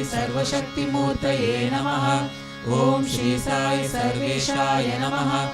सर्वशक्तिमूर्तये नमः। ओम श्री साई सर्वेशाय नमः।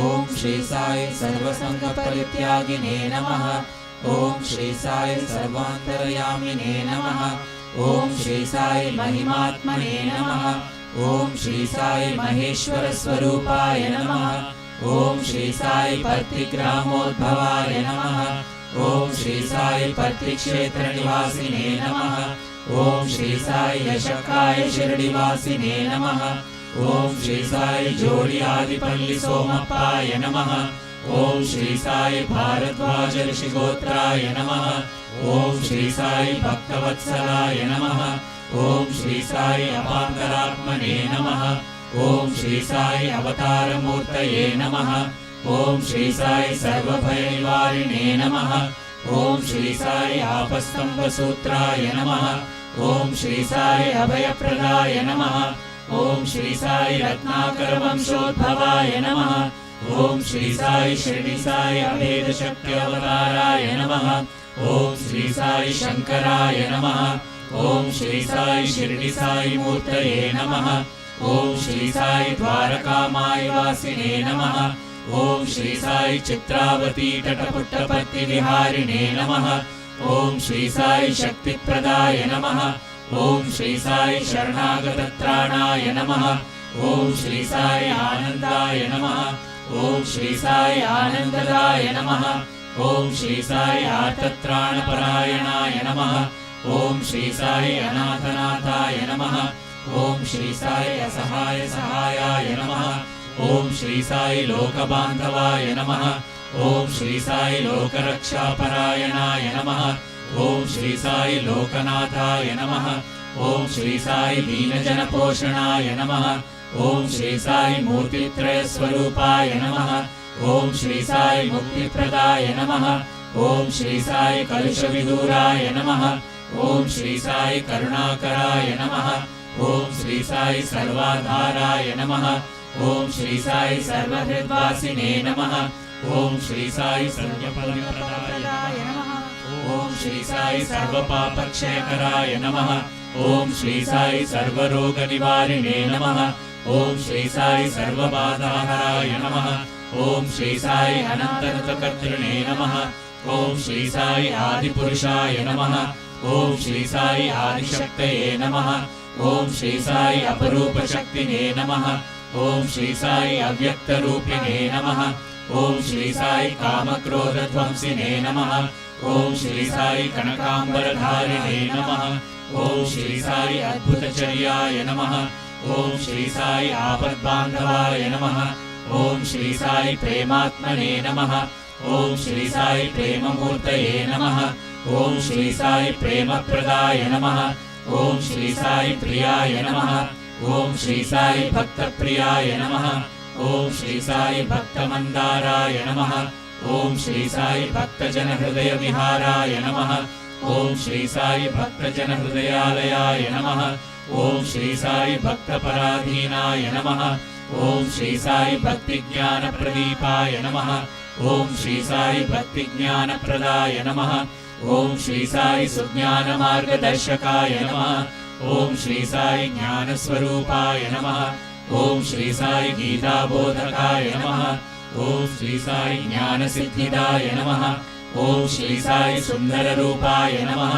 ओम श्री साई सर्वसंगपरित्यागिने नमः। ओम श्री साई सर्वान्तर्यामिने नमः। ओम श्री साई महिमात्मने नमः। ओम श्री साई महेश्वर स्वरूपाय नमः। ओम श्री साई पत्रिग्रामोद्भवाय नमः। ओम श्री साई पत्रिक्षेत्र निवासिने नमः। ओम श्री साई यशकाय शिरडिवासिने नमः। ओम श्री साई जोड़ी आदिपल्ली सोमप्पाय नमः। ओम श्री साई भारद्वाज ऋषिगोत्राय नमः। ओम श्री साई भक्तवत्सलाय नमः। ओम श्री साई अपान्तरात्मने नमः। ओम श्री साई अवतारमूर्तये नमः। ओम श्री साई सर्वभयनिवारिणे नमः। ॐ श्री साई आपस्तम्भसूत्राय नमः। ॐ श्री साई अभयप्रदाय नमः। ॐ श्री साई रत्नाकरवंशोद्भवाय नमः। ॐ श्री साई शिरडी साई अभेदशक्त्यवताराय नमः। ॐ श्री साई शंकराय नमः। ॐ श्री साई शिरडी साई मूर्तये नमः। ॐ श्री साई द्वारकामाई वासिने नमः। ॐ श्री साई चित्रावती तटपुट्टपत्ति विहारिणे नमः। ॐ श्री साई शक्तिप्रदाय नमः। ॐ श्री साई शरणागतत्राणाय नमः। ॐ श्री साई आनन्दाय नमः। ॐ श्री साई आनन्ददाय नमः। ॐ श्री साई आर्तत्राणपरायणाय नमः। ॐ श्री साई अनाथनाथाय नमः। ॐ श्री साई असहाय सहायाय नमः। ॐ श्री साई लोकबान्धवाय नमः। ॐ श्री साई लोकरक्षापरायणाय नमः। ॐ श्री साई लोकनाथाय नमः। ॐ श्री साई दीनजनपोषणाय नमः। ॐ श्री साई मूर्तित्रयस्वरूपाय नमः। ॐ श्री साई मुक्तिप्रदाय नमः। ॐ श्री साई कलुषविदूराय नमः। ॐ श्री साई करुणाकराय नमः। ॐ श्री साई सर्वाधाराय नमः। ॐ श्री साई सर्वहृद्वासिने नमः। ॐ श्री साई सर्वफलप्रदाय नमः। ॐ श्री साई सर्वपापक्षयकराय नमः। ॐ श्री साई सर्वरोगनिवारिणे नमः। ॐ श्री साई सर्वबाधाहराय नमः। ॐ श्री साई अनन्तरतकर्तृणे नमः। ॐ श्री साई आदिपुरुषाय नमः। ॐ श्री साई आदिशक्तये नमः। ॐ श्री साई अपरूपशक्तिने नमः। ॐ श्री साई अव्यक्तरूपिणे नमः। ॐ श्री साई कामक्रोधध्वंसिने नमः। ॐ श्री साई कनकाम्बरधारिणे नमः। ॐ श्री साई अद्भुतचर्याय नमः। ॐ श्री साई आपद्बान्धवाय नमः। ॐ श्री साई प्रेमात्मने नमः। ॐ श्री साई प्रेममूर्तये नमः। ॐ श्री साई प्रेमप्रदाय नमः। ॐ श्री साई प्रियाय नमः। ॐ श्री साई भक्तप्रियाय नमः। ॐ श्री साई भक्तमन्दाराय नमः। ॐ श्री साई भक्तजनहृदयविहाराय नमः। ॐ श्री साई भक्तजनहृदयालयाय नमः। ॐ श्री साई भक्तपराधीनाय नमः। ॐ श्री साई भक्तिज्ञानप्रदीपाय नमः। ॐ श्री साई भक्तिज्ञानप्रदाय नमः। ॐ श्री साई सुज्ञानमार्गदर्शकाय नमः। ॐ श्री साई ज्ञानस्वरूपाय नमः। ॐ श्री साई गीताबोधकाय नमः। ॐ श्री साई ज्ञानसिद्धिदाय नमः। ॐ श्री साई सुन्दररूपाय नमः।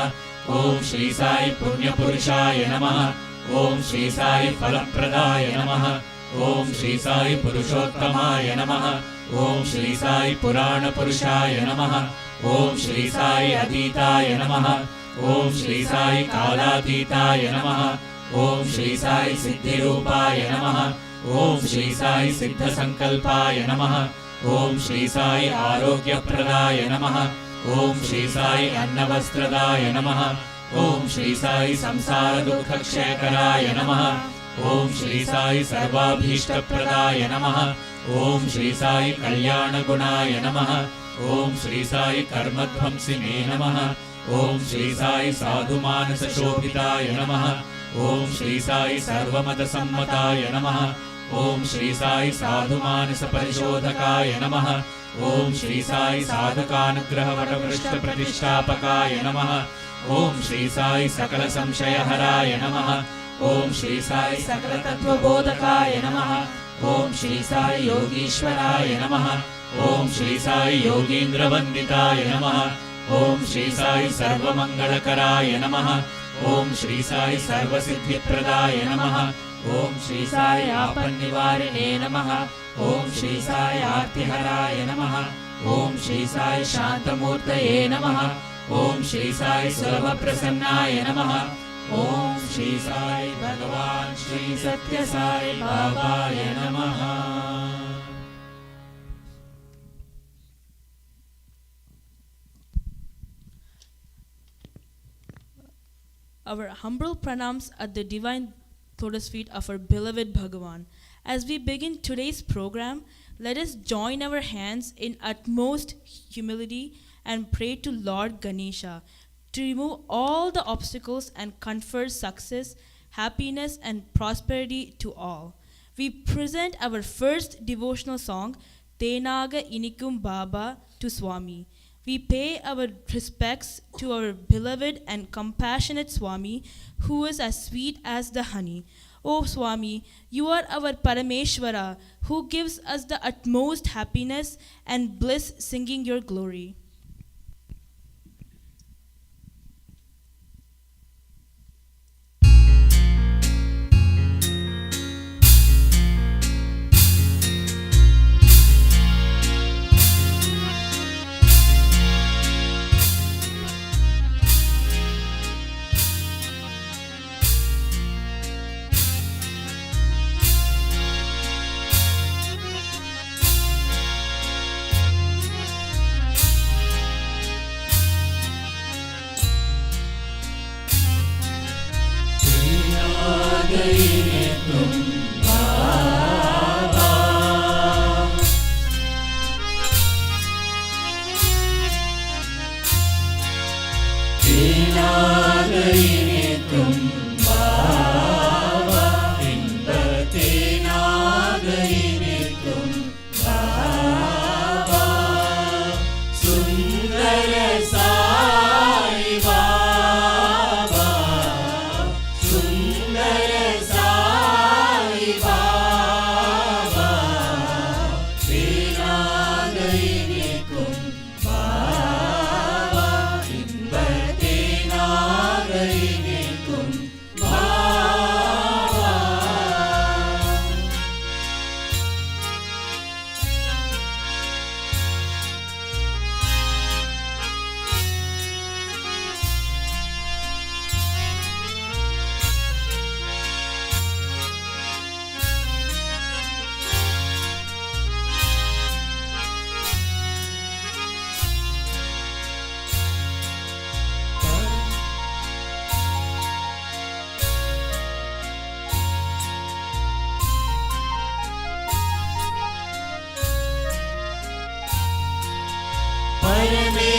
ॐ श्री साई पुण्यपुरुषाय नमः। ॐ श्री साई फलप्रदाय नमः। ॐ श्री साई पुरुषोत्तमाय नमः। ॐ श्री साई पुराणपुरुषाय नमः। ॐ श्री साई अतीताय नमः। ॐ श्री साई कालातीताय नमः। ॐ श्री साई सिद्धिरूपाय नमः। ॐ श्री साई सिद्धसंकल्पाय नमः। ॐ श्री साई आरोग्यप्रदाय नमः। ॐ श्री साई अन्नवस्त्रदाय नमः। ॐ श्री साई संसारदुःखक्षयकराय नमः। ॐ श्री साई सर्वाभीष्टप्रदाय नमः। ॐ श्री साई कल्याणगुणाय नमः। ॐ श्री साई कर्मध्वंसिने नमः। ॐ श्री साई साधुमानसशोभिताय नमः। ॐ श्री साई सर्वमतसम्मताय नमः। ॐ श्री साई साधुमानसपरिशोधकाय नमः। ॐ श्री साई साधकानुग्रहवटवृष्टप्रतिष्ठापकाय नमः। ॐ श्री साई सकलसंशयहराय नमः। ॐ श्री साई सकलतत्त्वबोधकाय नमः। ॐ श्री साई योगीश्वराय नमः। ॐ श्री साई योगीन्द्रवन्दिताय नमः। ॐ श्री साई सर्वमङ्गलकराय नमः। ॐ श्री साई सर्वसिद्धिप्रदाय नमः। ॐ श्री साई आपन्निवारिणे नमः। ॐ श्री साई आर्तिहराय नमः। ॐ श्री साई शान्तमूर्तये नमः। ॐ श्री साई सुलभप्रसन्नाय नमः। ॐ श्री साई भगवान् श्री सत्य साई बाबाय नमः। Our humble pranams at the divine lotus feet of our beloved Bhagavan. As we begin today's program, let us join our hands in utmost humility and pray to Lord Ganesha to remove all the obstacles and confer success, happiness, and prosperity to all. We present our first devotional song, Tenaga Inikum Baba, to Swami. We pay our respects to our beloved and compassionate Swami, who is as sweet as the honey. O Swami, you are our Parameshwara, who gives us the utmost happiness and bliss singing your glory.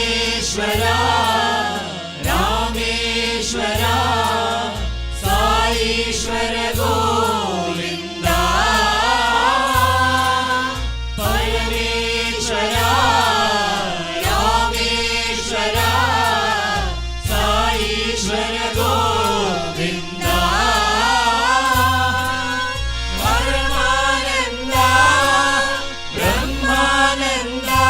Parameshwara, Rameshwara, Saishwara Govinda. Parameshwara, Rameshwara, Saishwara Govinda. Paramananda, Brahmananda,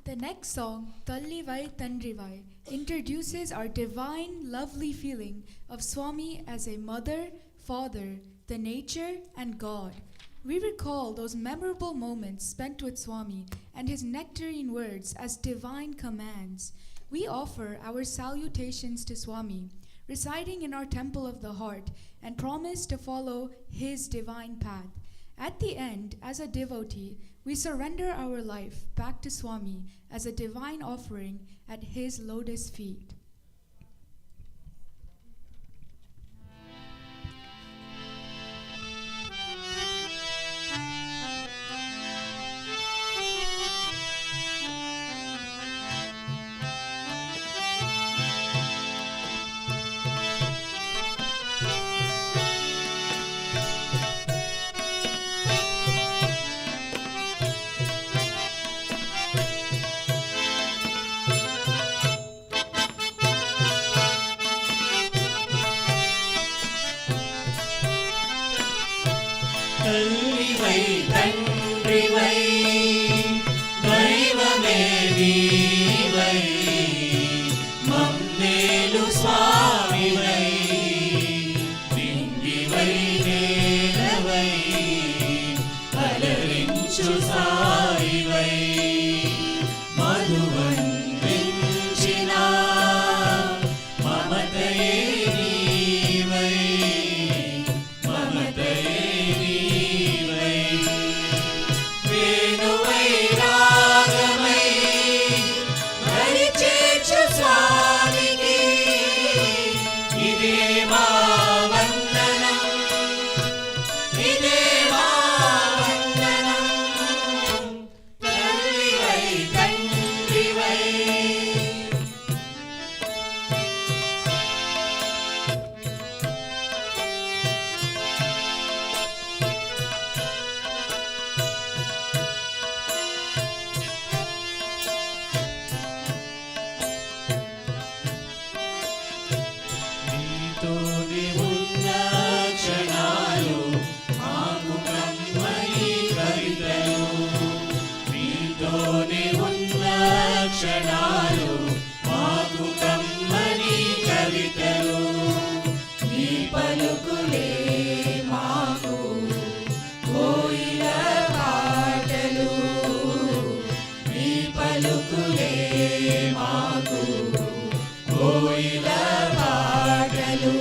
The next song, Tallivai Tandrivai, introduces our divine, lovely feeling of Swami as a mother, father, the nature, and God. We recall those memorable moments spent with Swami and his nectarine words as divine commands. We offer our salutations to Swami, residing in our temple of the heart, and promise to follow his divine path. At the end, as a devotee, we surrender our life back to Swami as a divine offering at his lotus feet. తల్లివై తండ్రివై దైవమే నీవై మమ్మేలు స్వామివై నింగివై నేలవై అలరించు సాయివై మధువందించిన మమతయే నీవై మమతయే నీవై వేణువై రాగమై దరిచేర్చు స్వామికి ఇదే మా వందనం ఇదే మా వందనం తల్లివై తండ్రివై నీతోనే ఉన్న క్షణాలు మాకు కమ్మని కవితలు నీతోనే ఉన్న క్షణాలు మాకు కమ్మని కవితలు నీ పలుకులే మాకు కోయిల పాటలు నీ పలుకులే మాకు కోయిల పాటలు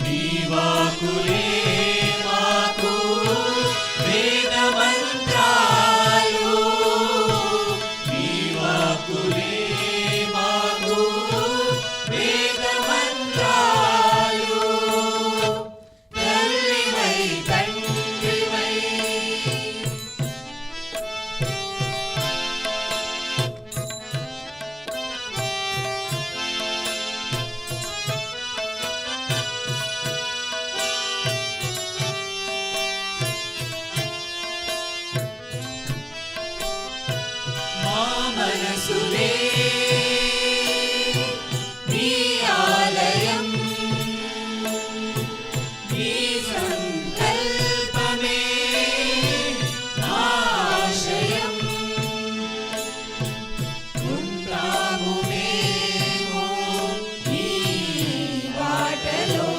నీ వాకులే మాకు వేద మంత్రాలు నీ వాకులే మాకు వేద మంత్రాలు తల్లివై తండ్రివై మా మనసులే నీ ఆలయం నీ సంకల్పమే నా ఆశయం ఉంటాము మేము నీ బాటలో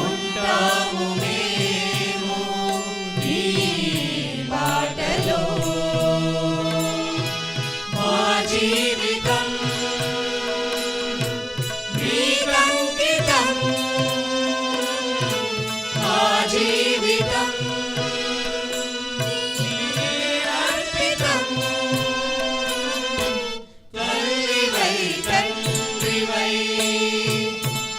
ఉంటాము మేము నీ బాటలో మా జీవితం నీకంకితం మా జీవితం నీకే అర్పితం తల్లివై తండ్రివై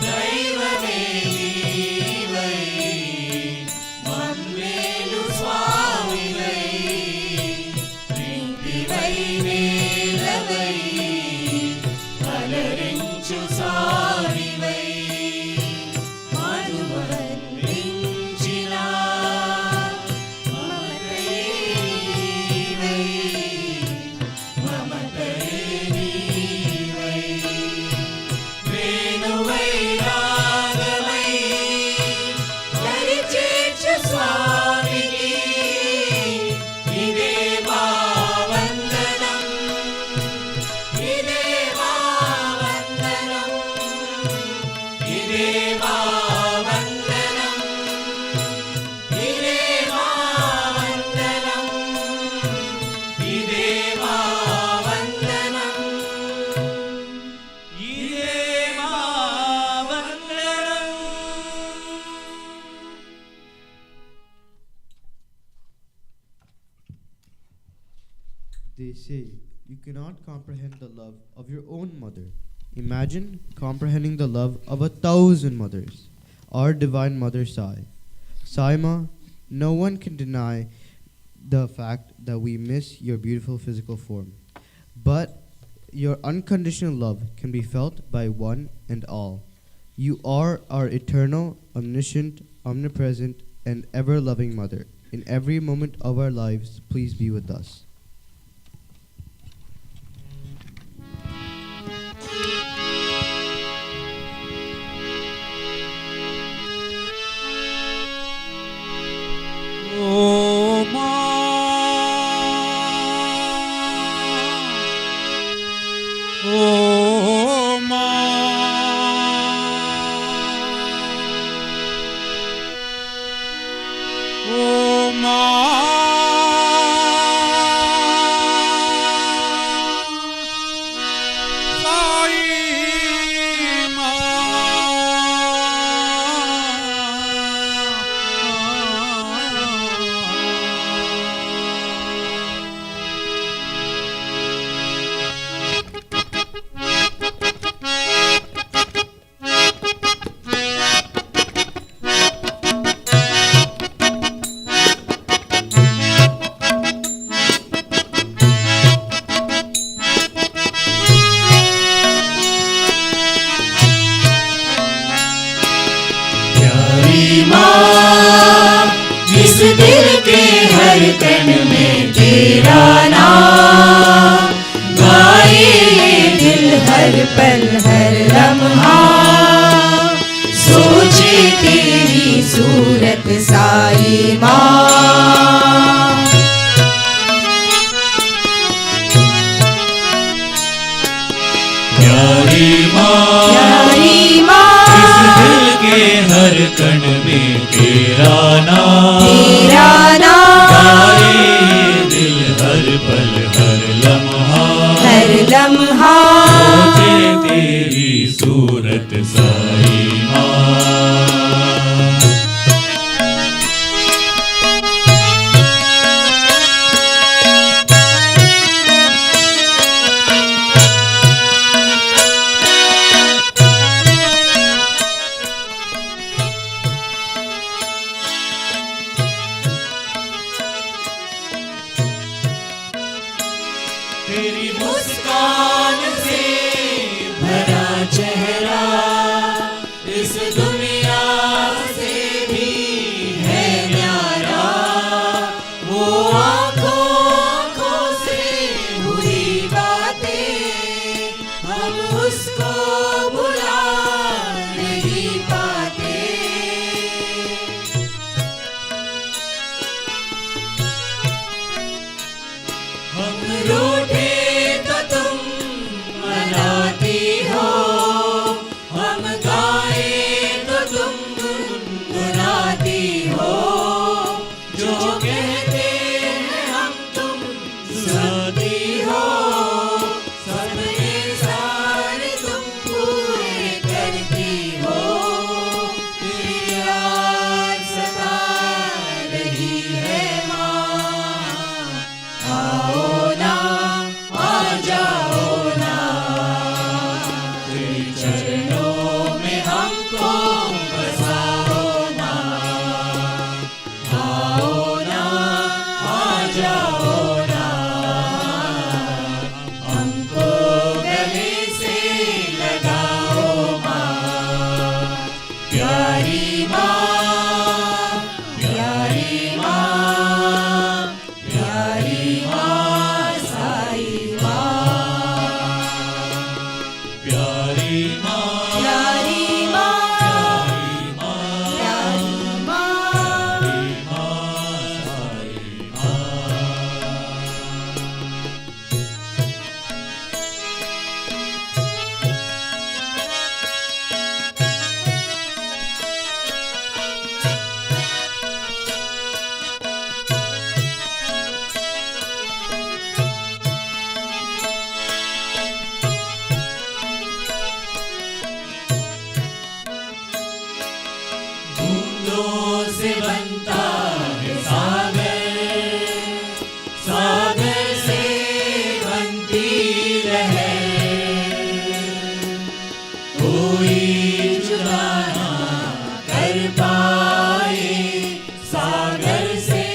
దైవమే నీవై మమ్మేలు స్వామివై నింగివై నేలవై అలరించు సాయివై మధువందించిన మమతయే నీవై మమతయే నీవై వేణువై రాగమై దరిచేర్చు స్వామికి ఇదే మా వందనం ఇదే మా వందనం ఇదే మా వందనం ఇదే మా వందనం ఇదే మా వందనం ఇదే మా వందనం. They say you cannot comprehend the love of your own mother. Imagine comprehending the love of 1,000 mothers. Our Divine Mother Sai. Saima, no one can deny the fact that we miss your beautiful physical form. But your unconditional love can be felt by one and all. You are our eternal, omniscient, omnipresent, and ever-loving Mother. In every moment of our lives, please be with us. इस दिल के हर कण में तेरा नाम गाए, दिल हर पल हर लम्हा सोचे तेरी सूरत साई माँ। प्यारी माँ, इस दिल के हर कण में तेरा नाम गाए, दिल हर पल हर लम्हा सोचे तेरी सूरत साई माँ। तेरी मुस्कान से भरा चेहरा इस दुनिया से भी है न्यारा, वो आँखों से हुई बातें हम उसको भुला नहीं पाते। हम रूठे तो तुम मनाती हो, हम गाए तो तुम गुनगुनाती हो, जो कहते हैं हम तुम सुनाती हो, सपने सारे तुम पूरे करती हो। तेरी याद सता रही है माँ, आओ ना आ जाओ ना, तेरे चरणों में हमको बसाओ ना, आओ ना आ जाओ ना, हमको गले से लगाओ माँ। प्यारी माँ, प्यारी माँ, प्यारी माँ साई माँ। प्यारी माँ, प्यारी माँ, प्यारी माँ, प्यारी माँ साई माँ। बूंदों से बनता है सागर, सागर से बनती लहर, कोई जुदा ना कर पाए सागर से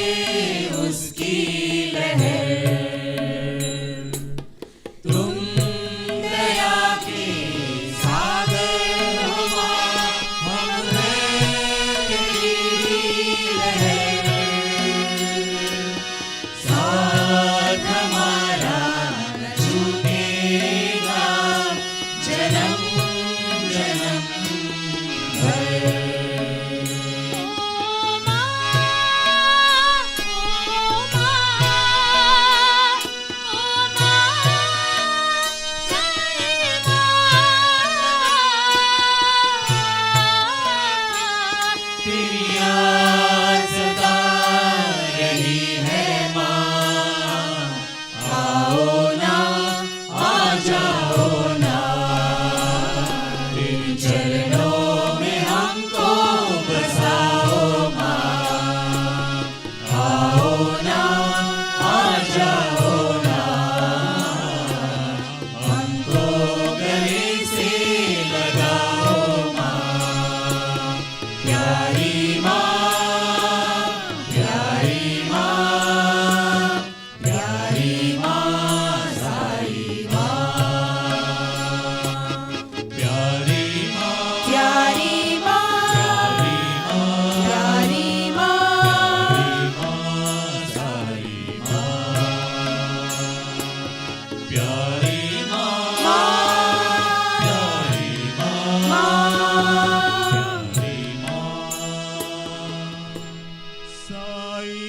उसकी लहर। तुम दया के सागर हो माँ, हम हैं तेरी लहर। प्यारी माँ, प्यारी माँ, प्यारी माँ साई माँ, प्यारी माँ, प्यारी माँ, प्यारी माँ, साई माँ, प्यारी माँ, प्यारी माँ, प्यारी माँ Sai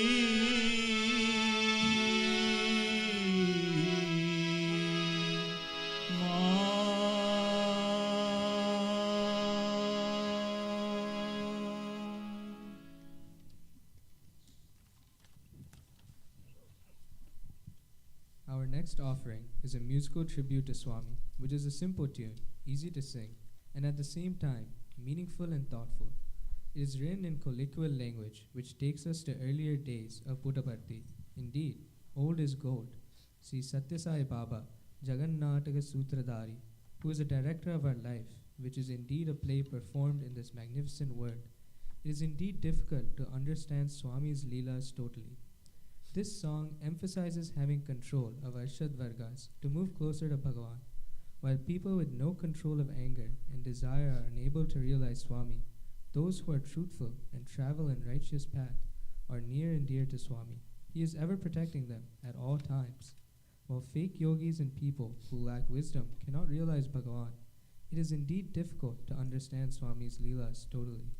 Our next offering is a musical tribute to Swami, which is a simple tune, easy to sing, and at the same time meaningful and thoughtful. It is written in colloquial language, which takes us to earlier days of Puttaparthi. Indeed, old is gold. See Sathya Sai Baba, Jagannataka Sutradhari, who is the director of our life, which is indeed a play performed in this magnificent world. It is indeed difficult to understand Swami's Leelas totally. This song emphasizes having control of Arshad Vargas to move closer to Bhagavan, while people with no control of anger and desire are unable to realize Swami. Those who are truthful and travel in righteous path are near and dear to Swami. He is ever protecting them at all times. While fake yogis and people who lack wisdom cannot realize Bhagavan, it is indeed difficult to understand Swami's Leelas totally.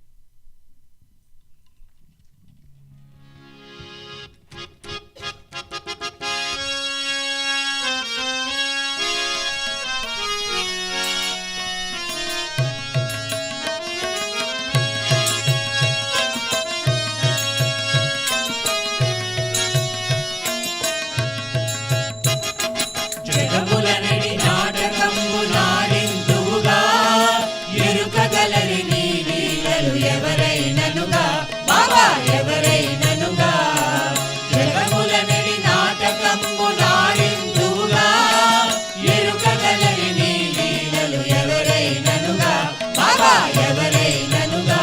జగములనడి నాటకంబు నాడింతువుగా ఎరుకగలరి నీ లీలలు ఎవరైననుగా బాబా ఎవరైననుగా జగములనడి నాటకంబు నాడింతువుగా ఎరుకగలరి నీ లీలలు ఎవరైననుగా బాబా ఎవరైననుగా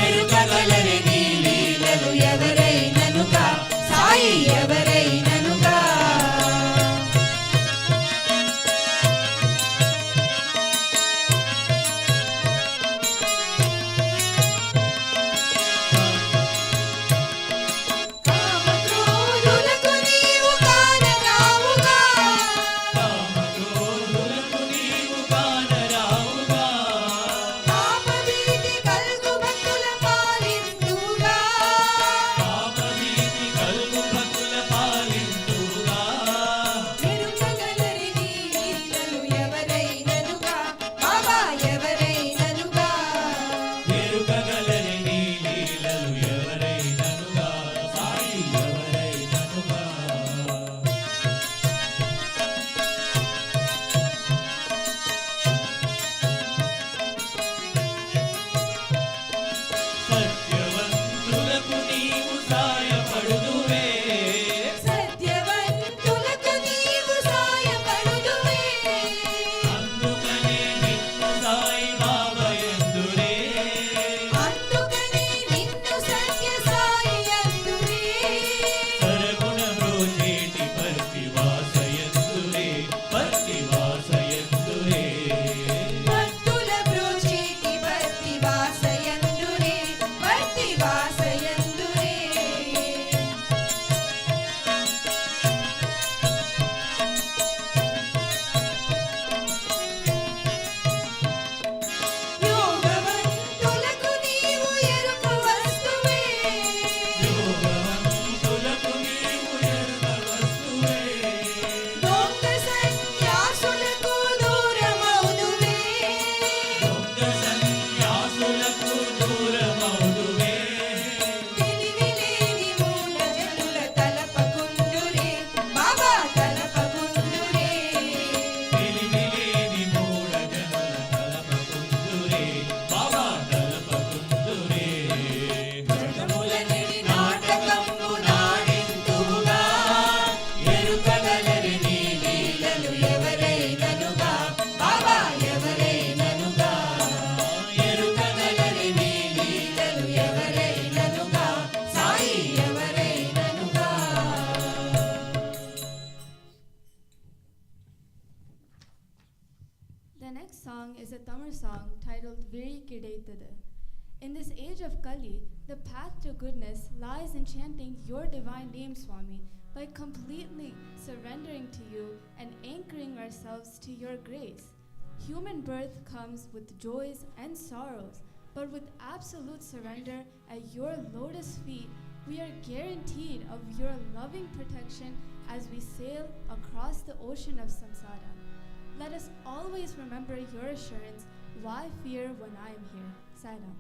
ఎరుకగలరి నీ లీలలు ఎవరైననుగా Sai ఎవరైననుగా honor song titled Viri Kidaitadu. In this age of Kali, the path to goodness lies in chanting your divine name, Swami, by completely surrendering to you and anchoring ourselves to your grace. Human birth comes with joys and sorrows, but with absolute surrender at your lotus feet, we are guaranteed of your loving protection as we sail across the ocean of samsara. Let us always remember your assurance, why fear when I am here? Sairam.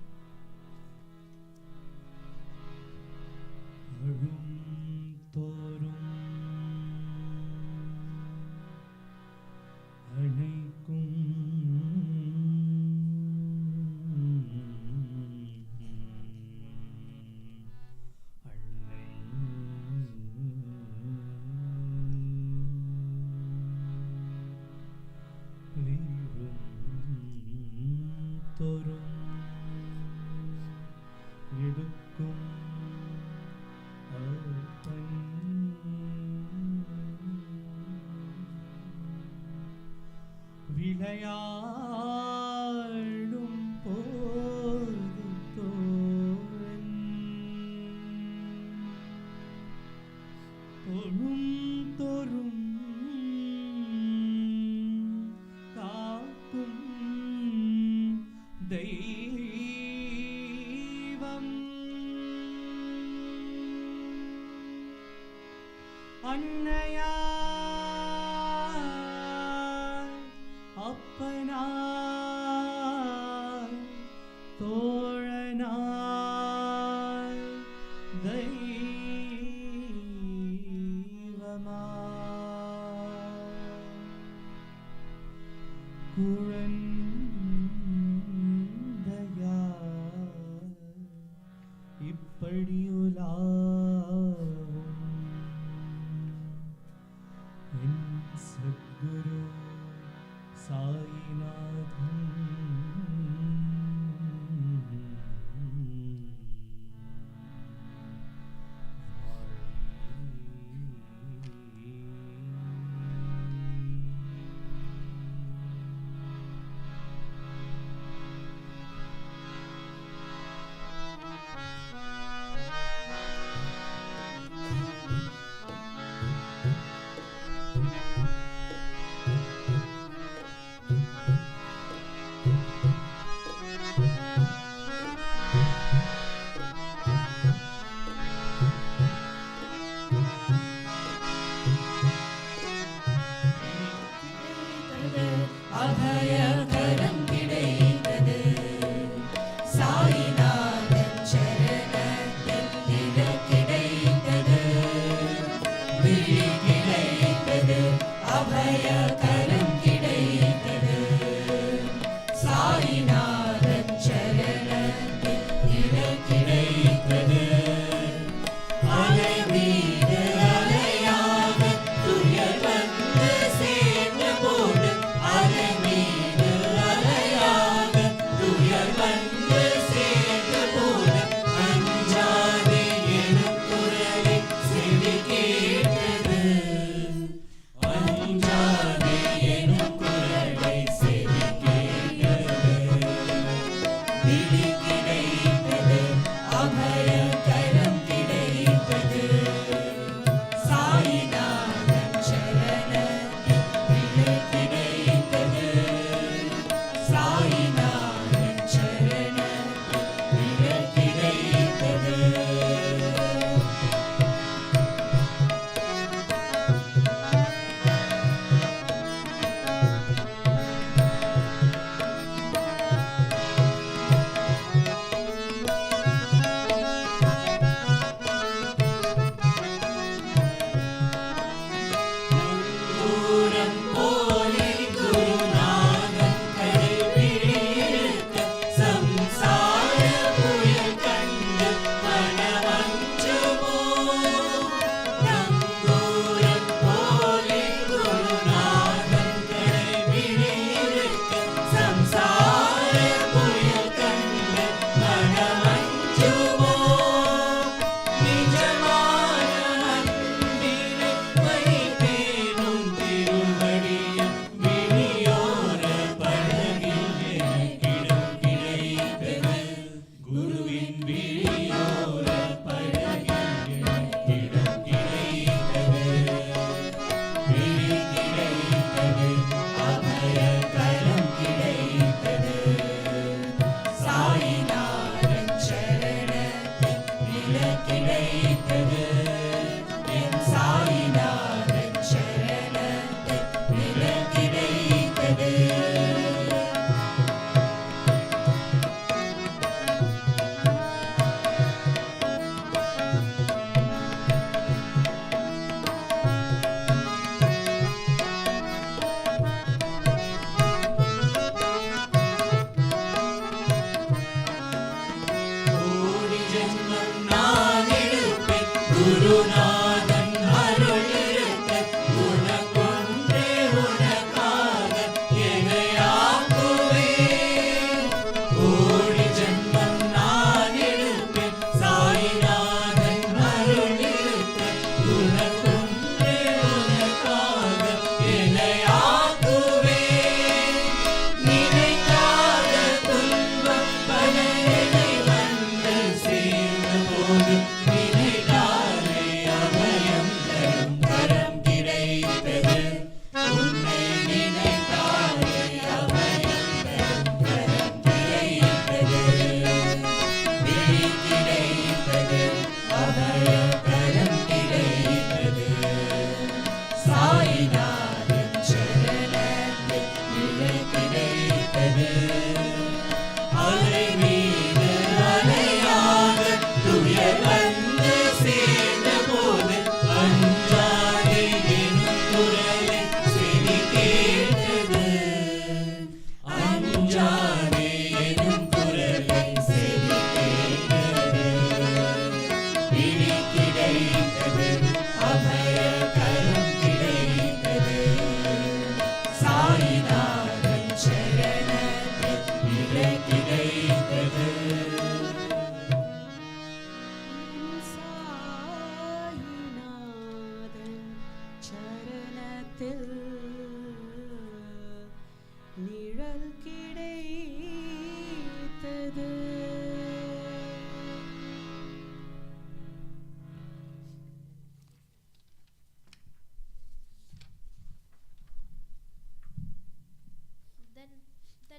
விளையாடும் போது தோழன் தொழும் தொறும் காக்கும் தெய்வம் அன்னையா அப்பனாய் தோழனாய் தெய்வமாய் குழந்தையாய் இப்படி உலாவும் என் Sadhguru Sainathan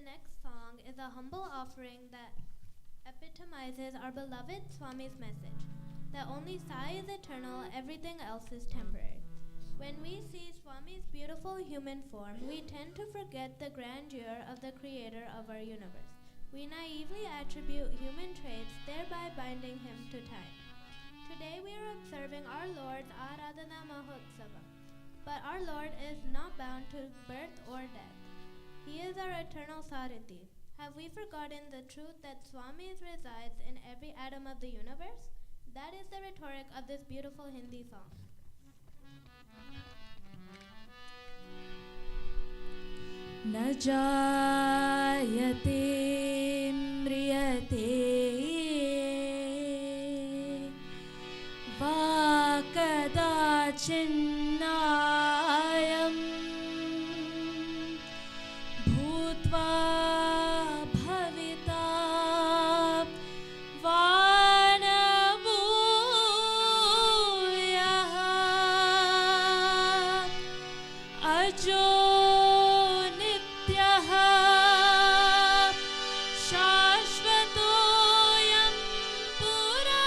The next song is a humble offering that epitomizes our beloved Swami's message, that only Sai is eternal, everything else is temporary. When we see Swami's beautiful human form, we tend to forget the grandeur of the creator of our universe. We naively attribute human traits, thereby binding him to time. Today we are observing our Lord's Aradhana Mahotsavam, but our Lord is not bound to birth or death. He is our eternal Sarati. Have we forgotten the truth that Swami resides in every atom of the universe? That is the rhetoric of this beautiful Hindi song. न जायते म्रियते वा कदाचिन्नायम् भूत्वा भविता वा न भूयः अजो शाश्वतोऽयं पुराणो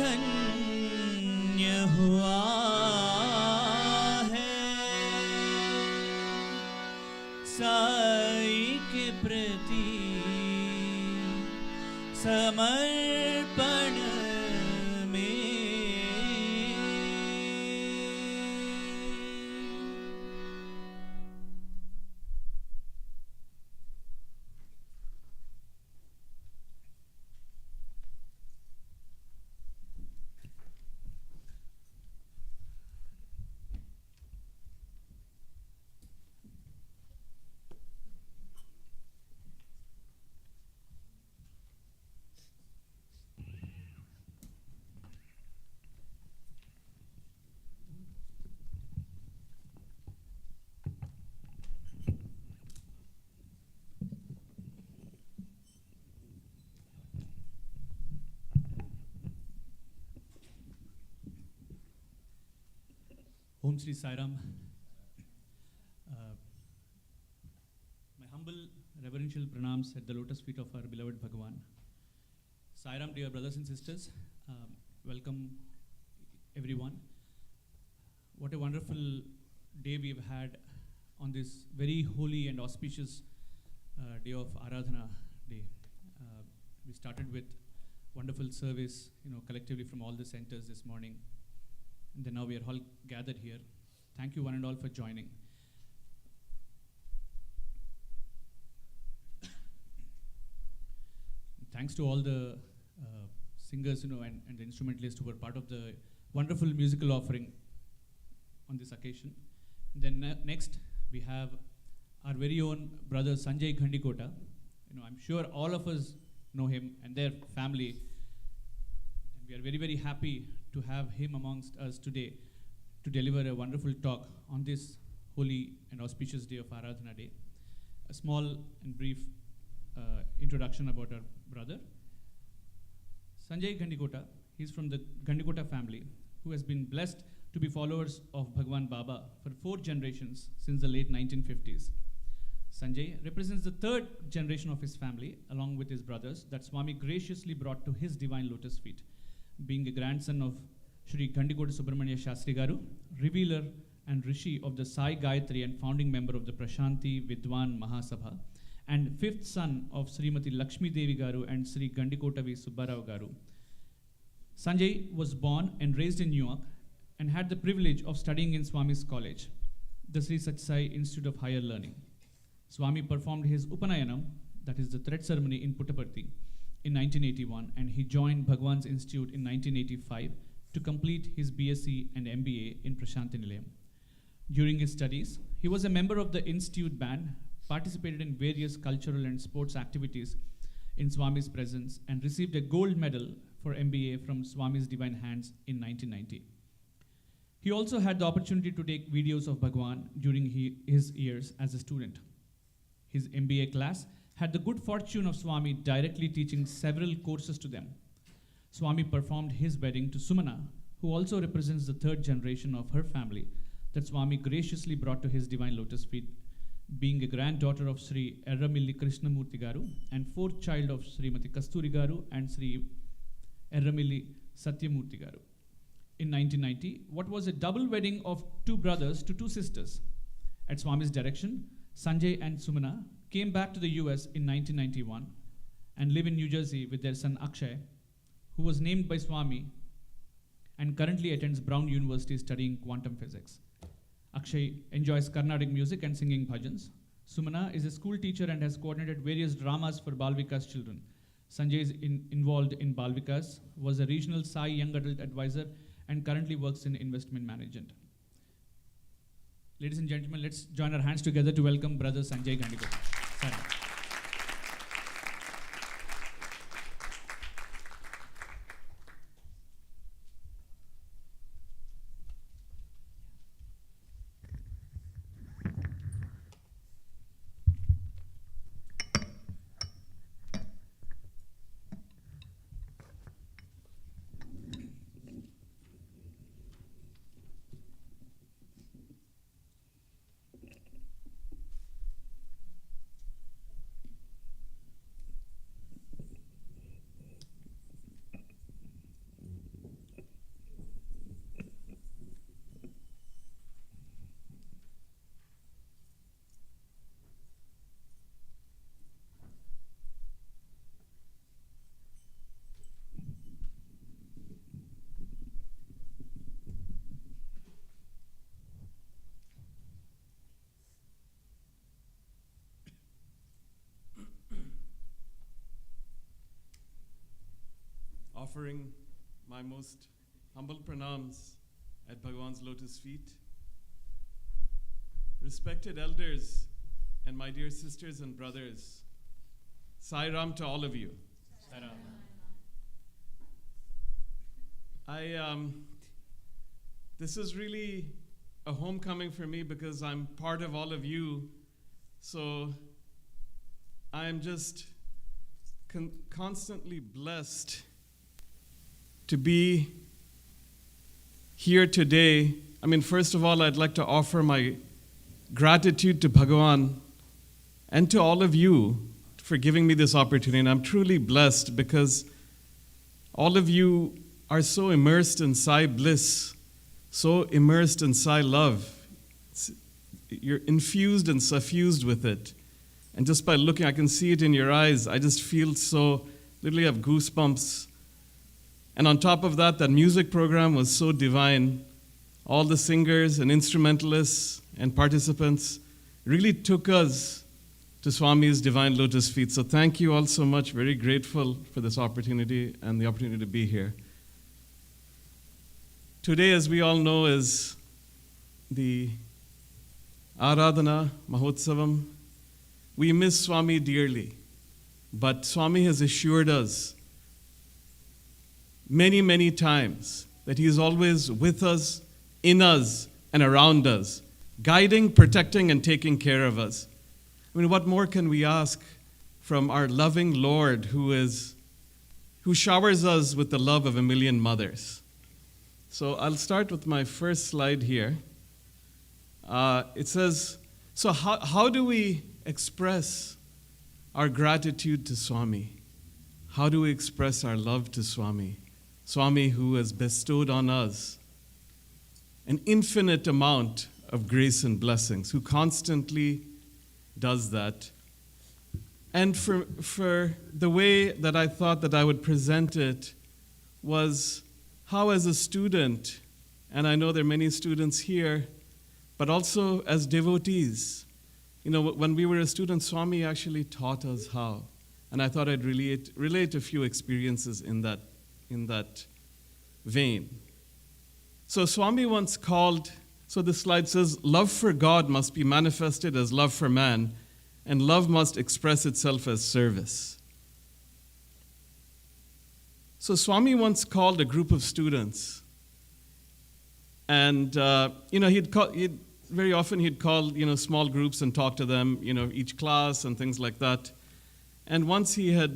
धन्य हुआ है साई के प्रति समर्पण में। Om Shri Sai Ram. My humble reverential pranams at the lotus feet of our beloved Bhagavan. Sai Ram, dear brothers and sisters, welcome everyone. What a wonderful day we've had on this very holy and auspicious day of Aradhana Day. We started with wonderful service, collectively from all the centers this morning. And then now we are all gathered here. Thank you one and all for joining. Thanks to all the singers, and the instrumentalists who were part of the wonderful musical offering on this occasion. And then next we have our very own brother Sanjay Ghandikota. I'm sure all of us know him and their family. And we are very, very happy to have him amongst us today to deliver a wonderful talk on this holy and auspicious day of Aradhana Day. A small and brief introduction about our brother. Sanjay Ghandikota, he's from the Ghandikota family who has been blessed to be followers of Bhagwan Baba for 4 generations since the late 1950s. Sanjay represents the 3rd generation of his family along with his brothers that Swami graciously brought to his divine lotus feet. Being a grandson of Shri Ghandikota Subramanya Shastri Garu, revealer and rishi of the Sai Gayatri and founding member of the Prashanti Vidwan Mahasabha, and 5th son of Srimati Lakshmi Devi Garu and Sri Ghandikota V. Subbarao Garu. Sanjay was born and raised in New York and had the privilege of studying in Swami's college, the Sri Sathya Sai Institute of Higher Learning. Swami performed his Upanayanam, that is the thread ceremony in Puttaparthi, in 1981, and he joined Bhagwan's Institute in 1985 to complete his BSc and MBA in Prashanti Nilayam. During his studies, he was a member of the Institute band, participated in various cultural and sports activities in Swami's presence, and received a gold medal for MBA from Swami's Divine Hands in 1990. He also had the opportunity to take videos of Bhagwan during his years as a student. His MBA class had the good fortune of Swami directly teaching several courses to them. Swami performed his wedding to Sumana, who also represents the 3rd generation of her family that Swami graciously brought to his divine lotus feet, being a granddaughter of Sri Erramilli Krishnamurti Garu and 4th child of Srimati Kasturi Garu and Sri Erramilli Satyamurti Garu. In 1990, what was a double wedding of 2 brothers to 2 sisters. At Swami's direction, Sanjay and Sumana came back to the US in 1991 and live in New Jersey with their son Akshay, who was named by Swami and currently attends Brown University studying quantum physics. Akshay enjoys Carnatic music and singing bhajans. Sumana is a school teacher and has coordinated various dramas for Balvikas children. Sanjay is involved in Balvikas, was a regional Sai young adult advisor, and currently works in investment management. Ladies and gentlemen, let's join our hands together to welcome Brother Sanjay Ghandikota. Sorry. offering my most humble pranams at Bhagavan's lotus feet. Respected elders and my dear sisters and brothers, Sai Ram to all of you. This is really a homecoming for me because I'm part of all of you. So I am just constantly blessed to be here today. I mean, first of all, I'd like to offer my gratitude to Bhagavan and to all of you for giving me this opportunity. And I'm truly blessed because all of you are so immersed in Sai bliss, so immersed in Sai love. You're infused and suffused with it. And just by looking, I can see it in your eyes. I just feel so, literally have goosebumps. And on top of that, that music program was so divine. All the singers and instrumentalists and participants really took us to Swami's divine lotus feet. So thank you all so much. Very grateful for this opportunity and the opportunity to be here. Today, as we all know, is the Aradhana Mahotsavam. We miss Swami dearly, but Swami has assured us many, many times that he is always with us, in us, and around us, guiding, protecting, and taking care of us. I mean, what more can we ask from our loving Lord who showers us with the love of a million mothers? So I'll start with my first slide here. It says, so how do we express our gratitude to Swami? How do we express our love to Swami? Swami who has bestowed on us an infinite amount of grace and blessings, who constantly does that. And for the way that I thought that I would present it was how, as a student, and I know there are many students here, but also as devotees, you know, when we were a student, Swami actually taught us how. And I thought I'd relate a few experiences in that vein. So Swami once called, so this slide says, love for God must be manifested as love for man, and love must express itself as service. So Swami once called a group of students, and very often he'd call small groups and talk to them, each class and things like that. And once I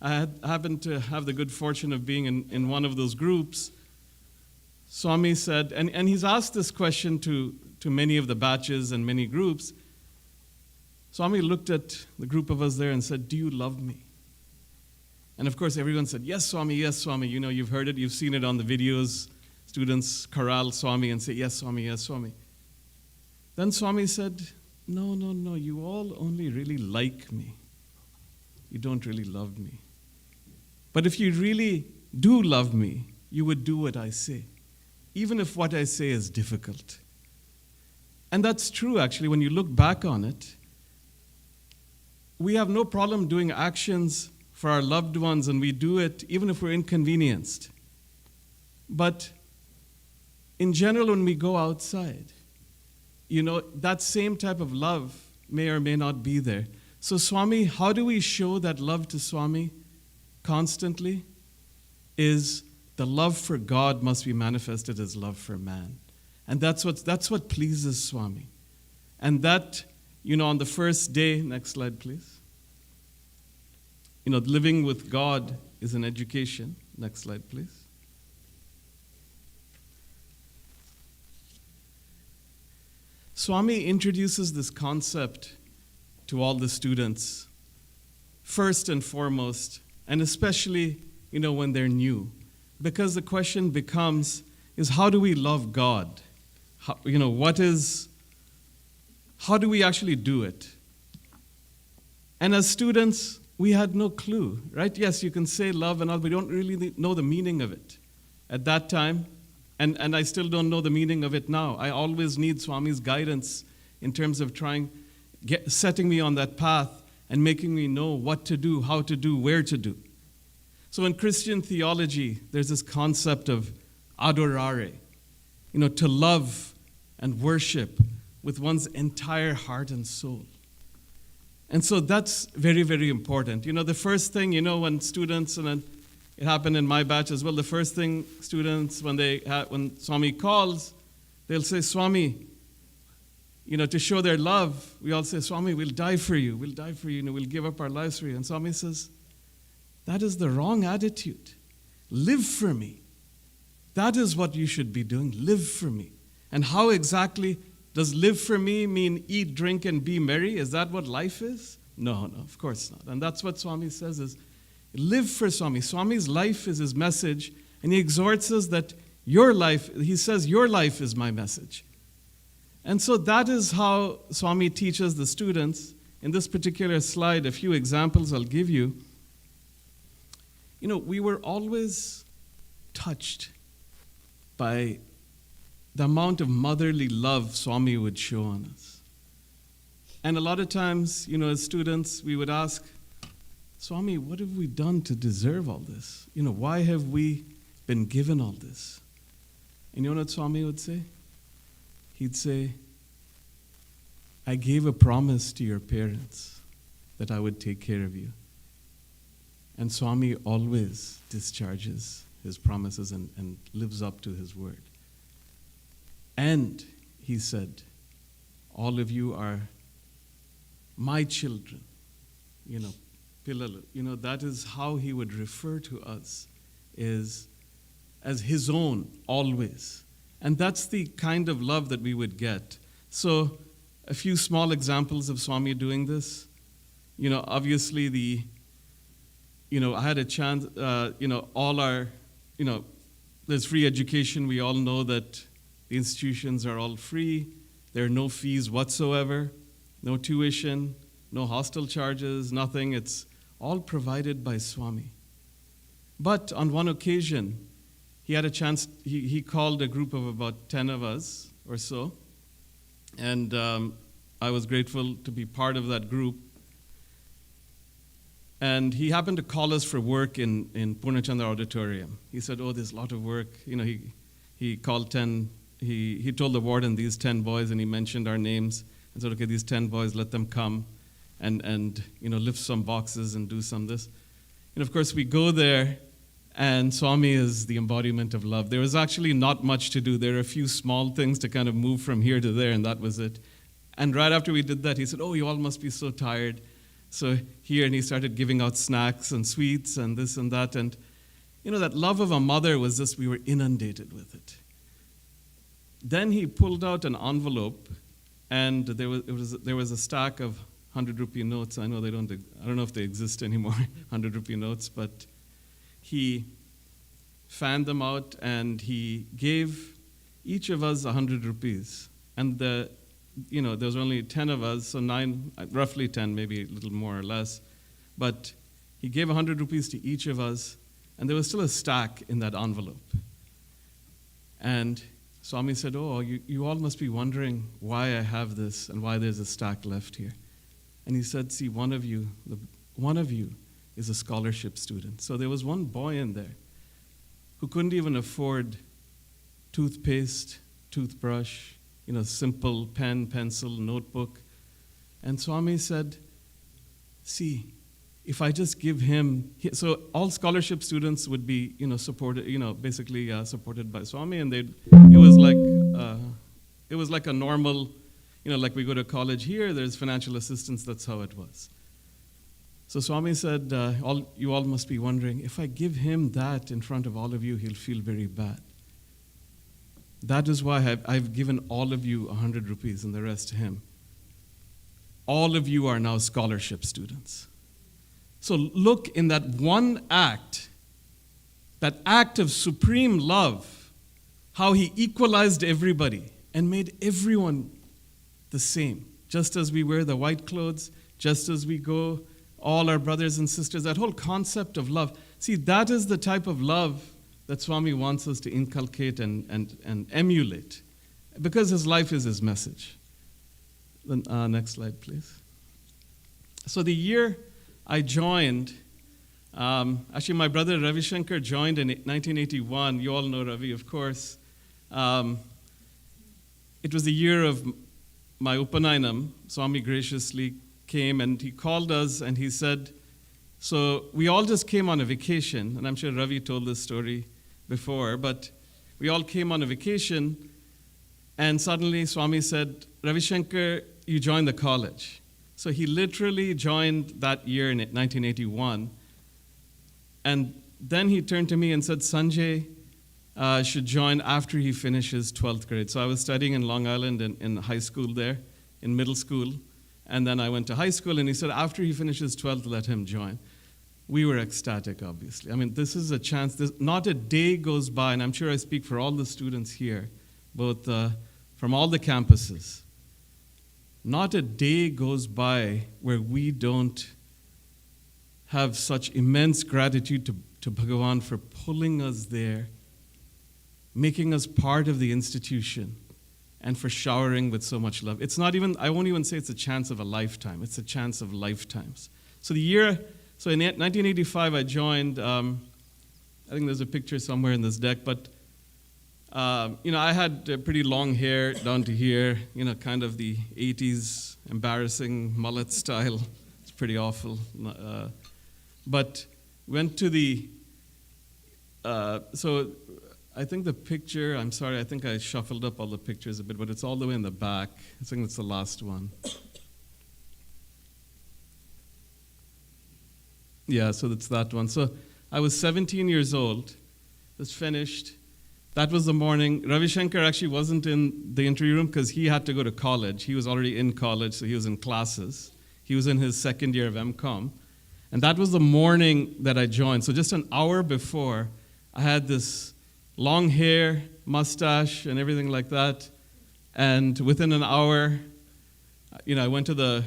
had happened to have the good fortune of being in one of those groups. Swami said, and he's asked this question to many of the batches and many groups. Swami looked at the group of us there and said, "Do you love me?" And of course, everyone said, "Yes, Swami, yes, Swami." You've heard it, you've seen it on the videos. Students corral Swami and say, "Yes, Swami, yes, Swami." Then Swami said, No, you all only really like me. You don't really love me. But if you really do love me, you would do what I say, even if what I say is difficult. And that's true, actually, when you look back on it. We have no problem doing actions for our loved ones, and we do it even if we're inconvenienced. But in general, when we go outside, that same type of love may or may not be there. So Swami, how do we show that love to Swami constantly? Is the love for God must be manifested as love for man. And that's what pleases Swami. And that, on the first day, next slide please. Living with God is an education. Next slide please. Swami introduces this concept to all the students, first and foremost, and especially, when they're new. Because the question becomes, is how do we love God? How do we actually do it? And as students, we had no clue, right? Yes, you can say love and all, but we don't really know the meaning of it at that time. And I still don't know the meaning of it now. I always need Swami's guidance in terms of setting me on that path and making me know what to do, how to do, where to do. So in Christian theology, there's this concept of adorare, to love and worship with one's entire heart and soul. And so that's very, very important. The first thing, when students, and then it happened in my batch as well, the first thing students, when Swami calls, they'll say, Swami, to show their love, we all say, Swami, we'll die for you, we'll give up our lives for you. And Swami says, that is the wrong attitude. Live for me. That is what you should be doing, live for me. And how exactly does live for me mean eat, drink, and be merry? Is that what life is? No, of course not. And that's what Swami says is, live for Swami. Swami's life is his message, and he exhorts us that he says, your life is my message. And so that is how Swami teaches the students. In this particular slide, a few examples I'll give you. We were always touched by the amount of motherly love Swami would show on us. And a lot of times, as students, we would ask, Swami, what have we done to deserve all this? Why have we been given all this? And you know what Swami would say? He'd say, I gave a promise to your parents that I would take care of you. And Swami always discharges his promises and lives up to his word. And he said, all of you are my children. Pillalu. That is how he would refer to us, is as his own, always. And that's the kind of love that we would get. So, a few small examples of Swami doing this. Obviously I had a chance, all our, there's free education. We all know that the institutions are all free. There are no fees whatsoever, no tuition, no hostel charges, nothing. It's all provided by Swami. But on one occasion, he had a chance, he called a group of about 10 of us or so, and I was grateful to be part of that group. And he happened to call us for work in Purnachandra Auditorium. He said, there's a lot of work. He called 10, he told the warden these 10 boys, and he mentioned our names, and said, okay, these 10 boys, let them come and lift some boxes and do some this. And of course, we go there, and Swami is the embodiment of love. There was actually not much to do. There are a few small things to kind of move from here to there, and that was it. And right after we did that, he said, you all must be so tired. So here, and he started giving out snacks and sweets and this and that. And, that love of a mother was just, we were inundated with it. Then he pulled out an envelope, and there was a stack of 100 rupee notes. I know I don't know if they exist anymore, 100 rupee notes, but he fanned them out, and he gave each of us 100 rupees. And there was only 10 of us, so 9, roughly 10, maybe a little more or less. But he gave 100 rupees to each of us, and there was still a stack in that envelope. And Swami said, you all must be wondering why I have this and why there's a stack left here. And he said, see, one of you is a scholarship student. So there was one boy in there who couldn't even afford toothpaste, toothbrush, simple pen, pencil, notebook. And Swami said, see, if I just give him, so all scholarship students would be, supported, basically supported by Swami, and it was like a normal, like we go to college here, there's financial assistance, that's how it was. So Swami said, you all must be wondering, if I give him that in front of all of you, he'll feel very bad. That is why I've given all of you 100 rupees and the rest to him. All of you are now scholarship students. So look in that one act, that act of supreme love, how he equalized everybody and made everyone the same. Just as we wear the white clothes, just as we go, all our brothers and sisters, that whole concept of love. See, that is the type of love that Swami wants us to inculcate and emulate, because his life is his message. Next slide, please. So the year I joined, Actually, my brother Ravi Shankar joined in 1981. You all know Ravi, of course. It was the year of my Upanayinam. Swami graciously came and he called us and he said, so we all just came on a vacation, and I'm sure Ravi told this story before, but we all came on a vacation, and suddenly Swami said, Ravi Shankar, you joined the college. So he literally joined that year in 1981. And then he turned to me and said, Sanjay should join after he finishes 12th grade. So I was studying in Long Island in high school there, in middle school. And then I went to high school, and he said, after he finishes 12th, let him join. We were ecstatic, obviously. I mean, this is a chance. Not a day goes by, and I'm sure I speak for all the students here, both from all the campuses. Not a day goes by where we don't have such immense gratitude to Bhagavan for pulling us there, making us part of the institution, and for showering with so much love. It's not even, I won't even say it's a chance of a lifetime, it's a chance of lifetimes. So in 1985 I joined, I think there's a picture somewhere in this deck, but I had pretty long hair down to here, kind of the 80s embarrassing mullet style. It's pretty awful. But went to so I think the picture, I'm sorry, I think I shuffled up all the pictures a bit, but it's all the way in the back. I think it's the last one. Yeah, so it's that one. So I was 17 years old, just finished. That was the morning. Ravi Shankar actually wasn't in the interview room because he had to go to college. He was already in college, so he was in classes. He was in his second year of MCOM. And that was the morning that I joined. So just an hour before, I had this long hair, mustache, and everything like that. And within an hour, I went to the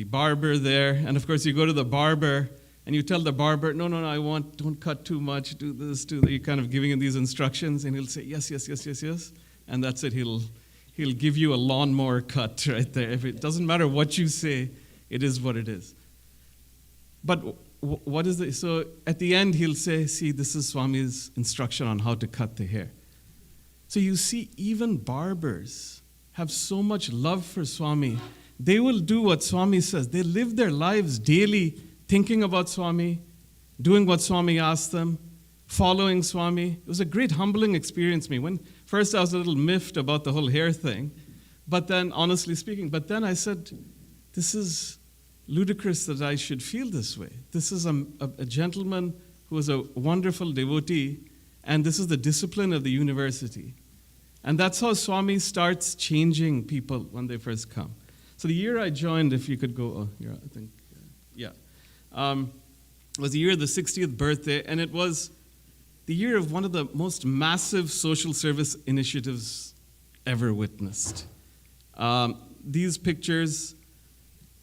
barber there. And of course, you go to the barber, and you tell the barber, no, don't cut too much, do this, do that. You're kind of giving him these instructions, and he'll say, yes. And that's it. He'll give you a lawnmower cut right there. It doesn't matter what you say, it is what it is. But what is it? So at the end, he'll say, see, this is Swami's instruction on how to cut the hair. So you see, even barbers have so much love for Swami. They will do what Swami says. They live their lives daily thinking about Swami, doing what Swami asked them, following Swami. It was a great humbling experience for me. When first I was a little miffed about the whole hair thing, but then, honestly speaking, I said, this is ludicrous that I should feel this way. This is a gentleman who is a wonderful devotee, and this is the discipline of the university. And that's how Swami starts changing people when they first come. So the year I joined, if you could go, was the year of the 60th birthday, and it was the year of one of the most massive social service initiatives ever witnessed. These pictures,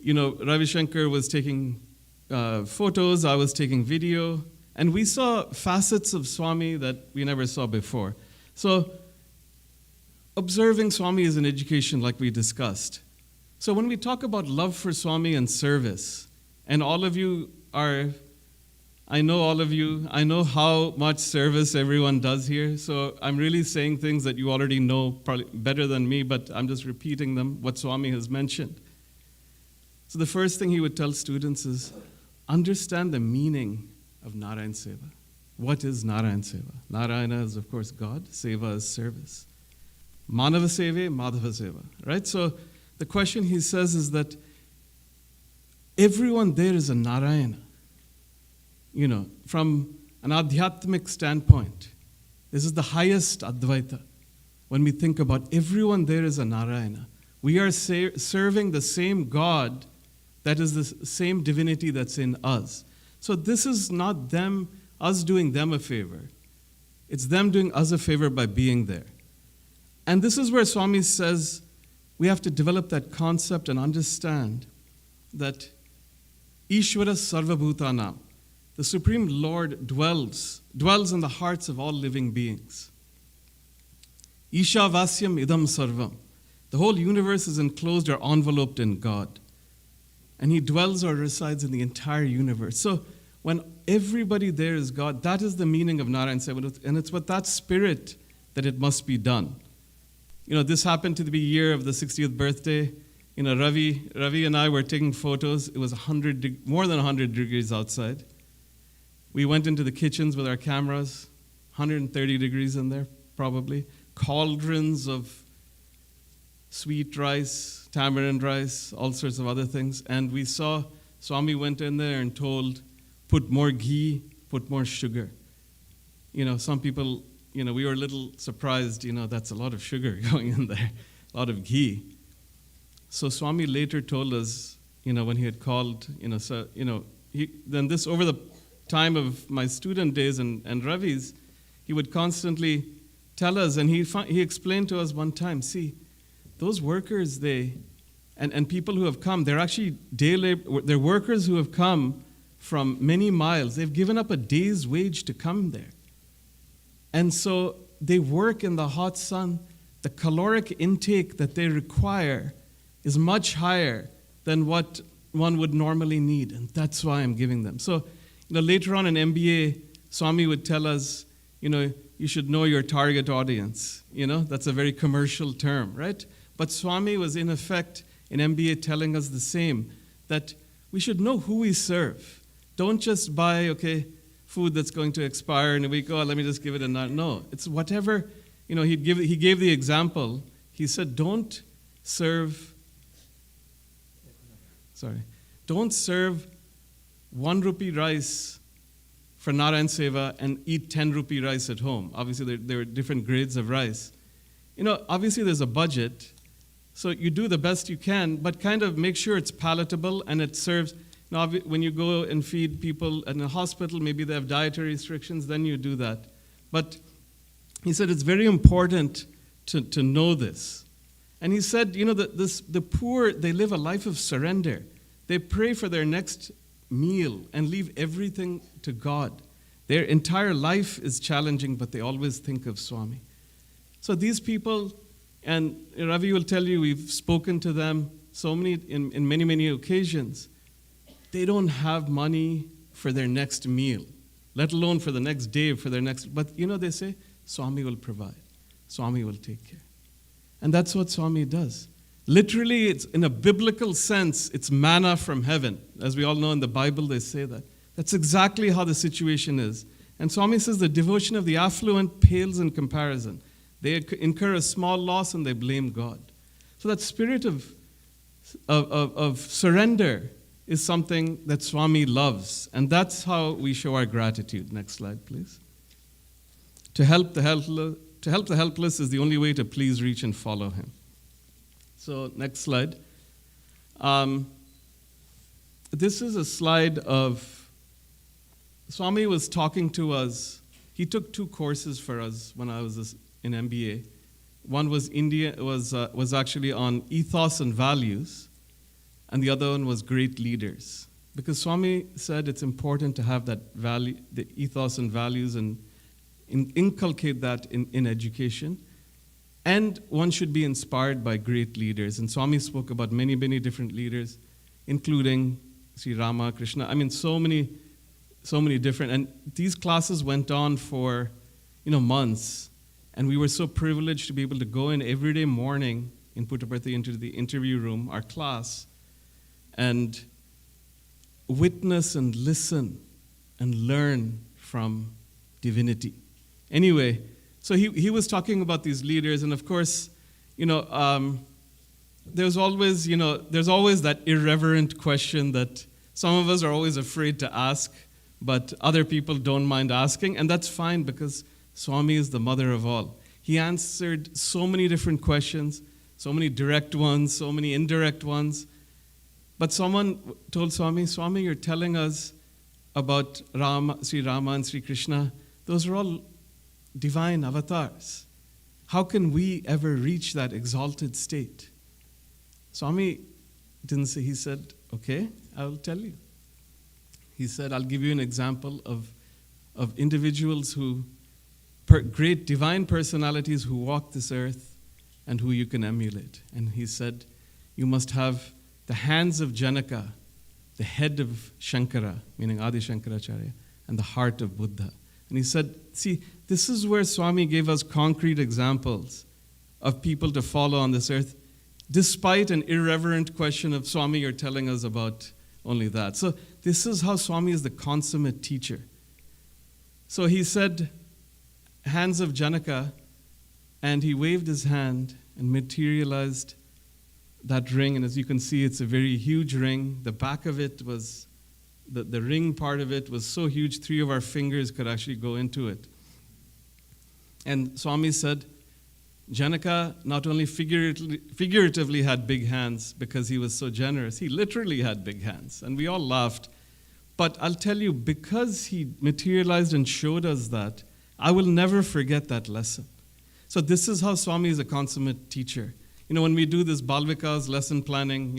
Ravi Shankar was taking photos, I was taking video, and we saw facets of Swami that we never saw before. So observing Swami is an education like we discussed. So when we talk about love for Swami and service, and all of you I know how much service everyone does here, so I'm really saying things that you already know probably better than me, but I'm just repeating them, what Swami has mentioned. So the first thing he would tell students is, understand the meaning of Narayan Seva. What is Narayan Seva? Narayana is, of course, God. Seva is service. Manava Seva, Madhava Seva. Right? So the question he says is that everyone there is a Narayana. From an adhyatmic standpoint, this is the highest Advaita. When we think about everyone there is a Narayana, we are serving the same God that is the same divinity that's in us. So this is not us doing them a favor. It's them doing us a favor by being there. And this is where Swami says we have to develop that concept and understand that Ishvara Sarvabhutanam, the Supreme Lord dwells in the hearts of all living beings. Isha Vasyam Idam Sarvam. The whole universe is enclosed or enveloped in God. And He dwells or resides in the entire universe. So when everybody there is God. That is the meaning of Narayan Seva, and it's with that spirit that it must be done. This happened to be the year of the 60th birthday. Ravi and I were taking photos. It was more than 100 degrees outside. We went into the kitchens with our cameras, 130 degrees in there, probably. Cauldrons of sweet rice, tamarind rice, all sorts of other things. And we saw Swami went in there and told, put more ghee, put more sugar. Some people, we were a little surprised, that's a lot of sugar going in there, a lot of ghee. So Swami later told us, when he had called, then this over the time of my student days and Ravi's, he would constantly tell us, and he explained to us one time, see, those workers, and people who have come, they're actually they're workers who have come from many miles. They've given up a day's wage to come there. And so they work in the hot sun. The caloric intake that they require is much higher than what one would normally need, and that's why I'm giving them. So, later on in MBA, Swami would tell us, you should know your target audience. That's a very commercial term, right? But Swami was in effect in MBA telling us the same, that we should know who we serve. Don't just buy, food that's going to expire in a week, let me just give it a nod. No, it's whatever, he gave the example. He said, don't serve 1 rupee rice for Narayan Seva and eat 10 rupee rice at home. Obviously, there are different grades of rice. Obviously there's a budget, so you do the best you can, but kind of make sure it's palatable and it serves. Now, when you go and feed people in a hospital, maybe they have dietary restrictions, then you do that. But he said it's very important to know this. And he said, the poor, they live a life of surrender. They pray for their next meal and leave everything to God. Their entire life is challenging, but they always think of Swami. So these people, and Ravi will tell you, we've spoken to them in many, many occasions. They don't have money for their next meal, let alone for the next day, but they say, Swami will provide. Swami will take care. And that's what Swami does. Literally, it's in a biblical sense, it's manna from heaven. As we all know in the Bible, they say that. That's exactly how the situation is. And Swami says the devotion of the affluent pales in comparison. They incur a small loss and they blame God. So that spirit of surrender is something that Swami loves. And that's how we show our gratitude. Next slide, please. To help the helpless is the only way to please, reach, and follow him. So, next slide. This is a slide of Swami was talking to us. He took 2 courses for us when I was in MBA. One was was actually on ethos and values, and the other one was great leaders. Because Swami said it's important to have that value, the ethos and values, and inculcate that in education. And one should be inspired by great leaders. And Swami spoke about many, many different leaders, including Sri Rama, Krishna. So many different. And these classes went on for, months. And we were so privileged to be able to go in every day morning in Puttaparthi into the interview room, our class, and witness and listen and learn from divinity. Anyway, so he was talking about these leaders, and of course, there's always that irreverent question that some of us are always afraid to ask, but other people don't mind asking, and that's fine because Swami is the mother of all. He answered so many different questions, so many direct ones, so many indirect ones. But someone told Swami, you're telling us about Sri Rama and Sri Krishna. Those are all divine avatars. How can we ever reach that exalted state? Swami didn't say, he said, okay, I will tell you. He said, I'll give you an example of individuals who, great divine personalities who walk this earth and who you can emulate. And he said, you must have the hands of Janaka the head of Shankara, meaning Adi Shankaracharya, and the heart of Buddha. And he said, see, this is where Swami gave us concrete examples of people to follow on this earth, despite an irreverent question of, Swami, you're telling us about only that. So this is how Swami is the consummate teacher. So he said, hands of Janaka, and he waved his hand and materialized that ring. And as you can see, it's a very huge ring. The back of it was, the ring part of it was so huge, 3 of our fingers could actually go into it. And Swami said, Janaka not only figuratively had big hands because he was so generous, he literally had big hands. And we all laughed. But I'll tell you, because he materialized and showed us that, I will never forget that lesson. So this is how Swami is a consummate teacher. When we do this Balvikas, lesson planning,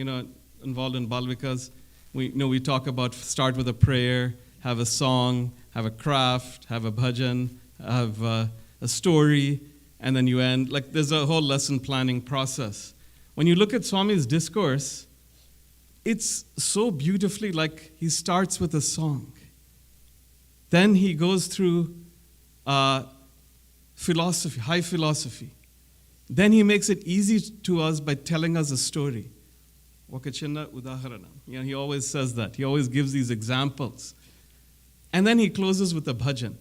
involved in Balvikas, we talk about start with a prayer, have a song, have a craft, have a bhajan, have a story, and then you end. Like there's a whole lesson planning process. When you look at Swami's discourse, it's so beautifully like he starts with a song. Then he goes through philosophy, high philosophy. Then he makes it easy to us by telling us a story. Vakachinna udaharanam. He always says that. He always gives these examples. And then he closes with a bhajan.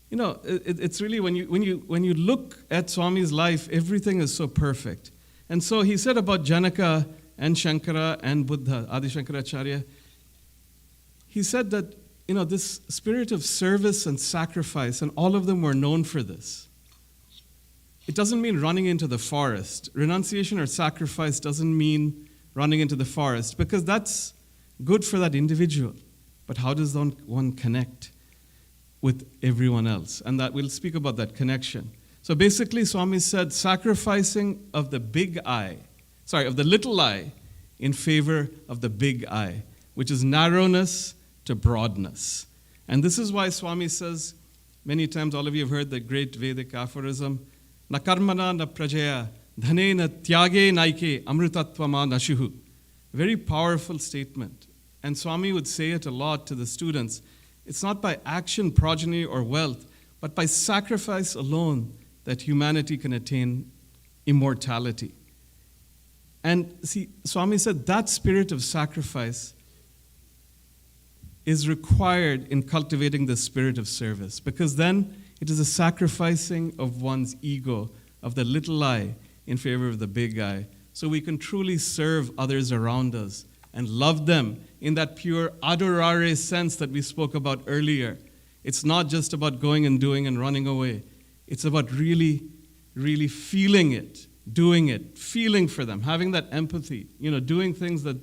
It's really when you look at Swami's life, everything is so perfect. And so he said about Janaka and Shankara and Buddha, Adi Shankaracharya, he said that, this spirit of service and sacrifice, and all of them were known for this. It doesn't mean running into the forest. Renunciation or sacrifice doesn't mean running into the forest, because that's good for that individual. But how does one connect with everyone else? And that we'll speak about that connection. So basically, Swami said, sacrificing of the little I in favor of the big I, which is narrowness to broadness. And this is why Swami says, many times, all of you have heard the great Vedic aphorism, na karmana na prajaya, dhane na tyage naike, amrutatvama nashuhu. Very powerful statement. And Swami would say it a lot to the students. It's not by action, progeny, or wealth, but by sacrifice alone that humanity can attain immortality. And see, Swami said that spirit of sacrifice is required in cultivating the spirit of service, because then it is a sacrificing of one's ego, of the little I, in favor of the big I, so we can truly serve others around us and love them in that pure adorare sense that we spoke about earlier. It's not just about going and doing and running away. It's about really, really feeling it, doing it, feeling for them, having that empathy, doing things that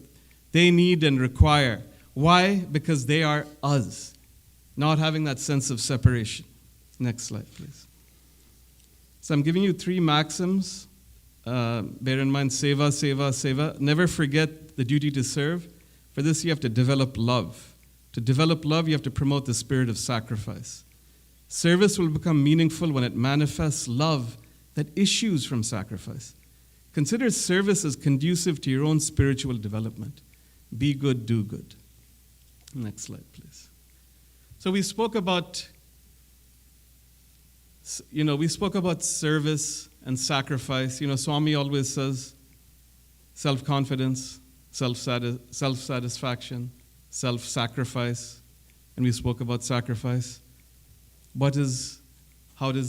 they need and require. Why? Because they are us, not having that sense of separation. Next slide, please. So I'm giving you 3 maxims. Bear in mind, seva, seva, seva. Never forget the duty to serve. For this, you have to develop love. To develop love, you have to promote the spirit of sacrifice. Service will become meaningful when it manifests love that issues from sacrifice. Consider service as conducive to your own spiritual development. Be good, do good. Next slide, please. So we spoke about service and sacrifice. Swami always says self-confidence, self-satisfaction, self-sacrifice. And we spoke about sacrifice. How does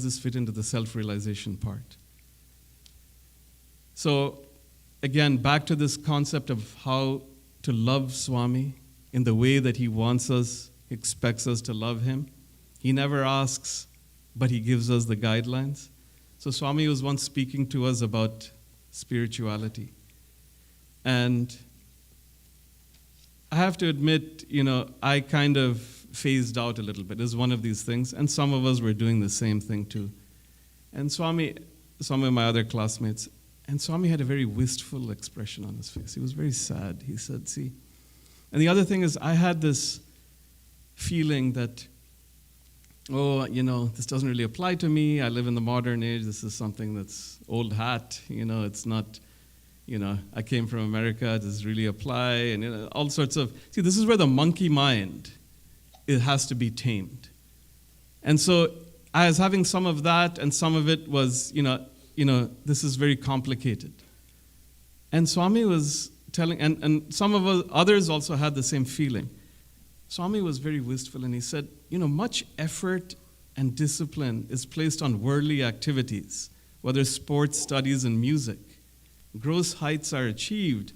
this fit into the self-realization part? So, again, back to this concept of how to love Swami in the way that he wants us, expects us to love him. He never asks, but he gives us the guidelines. So Swami was once speaking to us about spirituality. And I have to admit, I kind of phased out a little bit. It's one of these things. And some of us were doing the same thing too. And Swami, some of my other classmates, and Swami had a very wistful expression on his face. He was very sad. He said, see. And the other thing is, I had this feeling that, this doesn't really apply to me. I live in the modern age. This is something that's old hat. It's not, I came from America, does this really apply? And all sorts of, see, this is where the monkey mind, it has to be tamed. And so I was having some of that, and some of it was, this is very complicated. And Swami was telling, and some of us, others also had the same feeling. Swami was very wistful, and he said, much effort and discipline is placed on worldly activities, whether sports, studies, and music. Gross heights are achieved,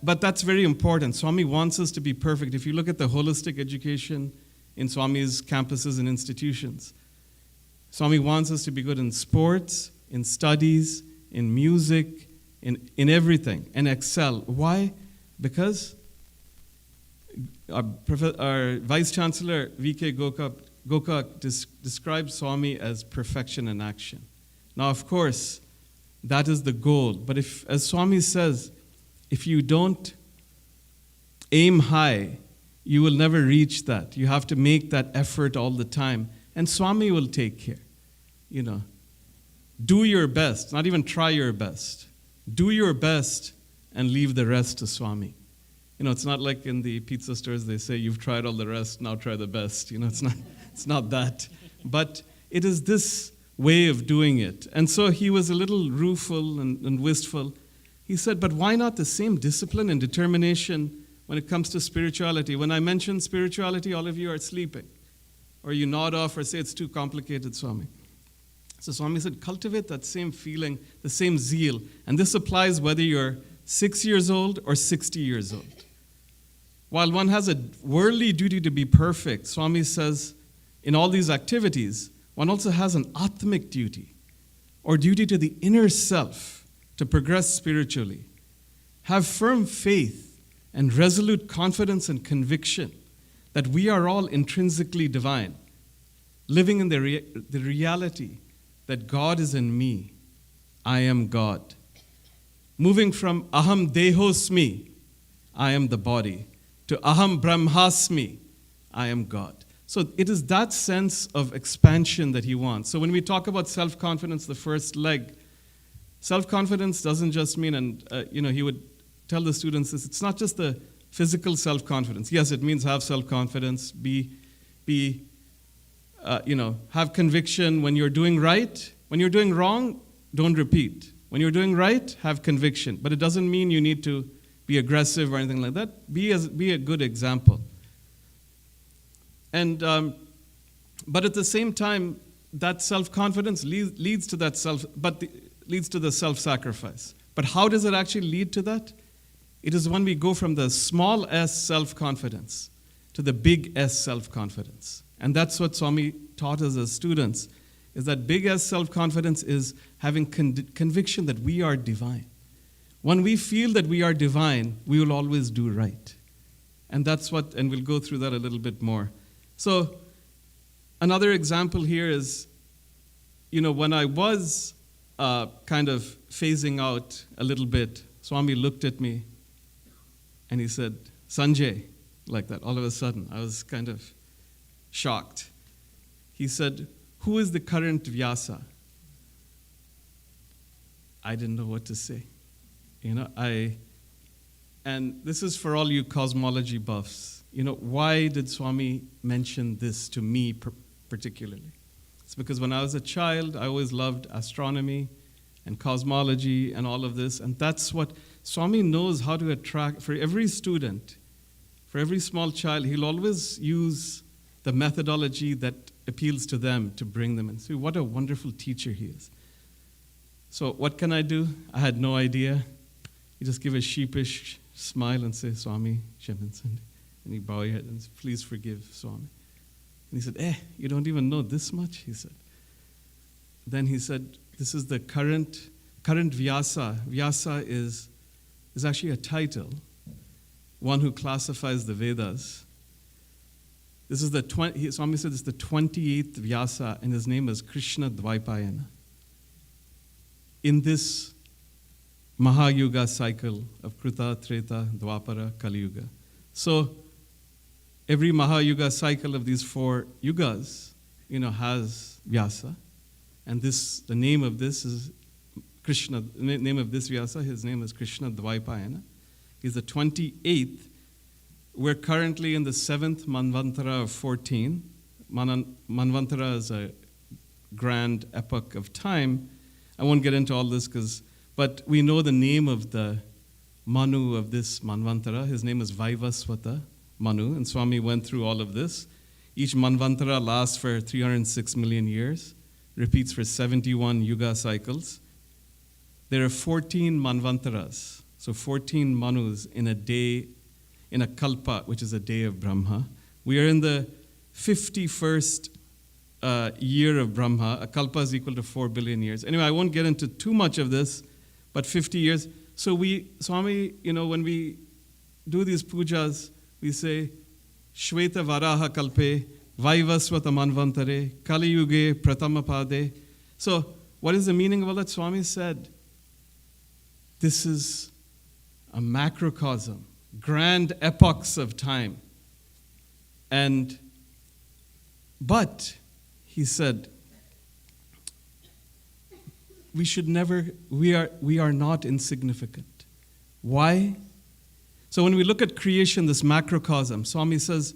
but that's very important. Swami wants us to be perfect. If you look at the holistic education in Swami's campuses and institutions, Swami wants us to be good in sports, in studies, in music, in everything, and excel. Why? Because our Vice Chancellor, V.K. Gokak described Swami as perfection in action. Now, of course, that is the goal. But if, as Swami says, if you don't aim high, you will never reach that. You have to make that effort all the time. And Swami will take care. Do your best, not even try your best. Do your best and leave the rest to Swami. It's not like in the pizza stores they say, you've tried all the rest, now try the best. It's not that. But it is this way of doing it. And so he was a little rueful and wistful. He said, but why not the same discipline and determination when it comes to spirituality? When I mention spirituality, all of you are sleeping. Or you nod off or say, it's too complicated, Swami. So Swami said, cultivate that same feeling, the same zeal. And this applies whether you're 6 years old or 60 years old. While one has a worldly duty to be perfect, Swami says, in all these activities, one also has an atmic duty, or duty to the inner self to progress spiritually. Have firm faith and resolute confidence and conviction that we are all intrinsically divine, living in the reality that God is in me, I am God. Moving from aham dehosmi, I am the body, to aham brahmasmi, I am God. So it is that sense of expansion that he wants. So when we talk about self-confidence, the first leg, self-confidence doesn't just mean, and he would tell the students this, it's not just the physical self-confidence. Yes, it means have self-confidence, have conviction when you're doing right. When you're doing wrong, don't repeat. When you're doing right, have conviction. But it doesn't mean you need to be aggressive or anything like that. Be a good example. And but at the same time, that self-confidence leads to the self-sacrifice. But how does it actually lead to that? It is when we go from the small s self-confidence to the big S self-confidence. And that's what Swami taught us as students, is that big S self-confidence is having conviction that we are divine. When we feel that we are divine, we will always do right. And and we'll go through that a little bit more. So another example here is, when I was kind of phasing out a little bit, Swami looked at me and he said, Sanjay, like that. All of a sudden, I was kind of shocked. He said, who is the current Vyasa? I didn't know what to say. And this is for all you cosmology buffs. Why did Swami mention this to me particularly? It's because when I was a child, I always loved astronomy and cosmology and all of this. And that's what Swami knows how to attract. For every student, for every small child, he'll always use the methodology that appeals to them to bring them in. See, what a wonderful teacher he is. So what can I do? I had no idea. You just give a sheepish smile and say, Swami, Sheminsan. And you bow your head and say, please forgive, Swami. And he said, you don't even know this much, he said. Then he said, this is the current Vyasa. Vyasa is actually a title, one who classifies the Vedas. This is Swami said, this is the 28th Vyasa, and his name is Krishna Dvaipayana. In this Mahayuga cycle of Kruta, Treta, Dwapara, Kali Yuga. So every Mahayuga cycle of these 4 yugas, has Vyasa. And the name of this is Krishna, the name of this Vyasa, his name is Krishna Dvaipayana. He's the 28th. We're currently in the 7th Manvantara of 14. Manvantara is a grand epoch of time. I won't get into all this, but we know the name of the Manu of this Manvantara. His name is Vaivasvata Manu, and Swami went through all of this. Each Manvantara lasts for 306 million years, repeats for 71 Yuga cycles. There are 14 Manvantaras, so 14 Manus in a day, in a Kalpa, which is a day of Brahma. We are in the 51st year of Brahma. A Kalpa is equal to 4 billion years. Anyway, I won't get into too much of this, but 50 years. So Swami, when we do these pujas, we say, Shweta Varaha Kalpe, Vaivasvata Manvantare, Kali Yuge Pratamapade. So, what is the meaning of all that? Swami said, this is a macrocosm, grand epochs of time. But, he said, we are not insignificant. Why? So when we look at creation, this macrocosm, Swami says,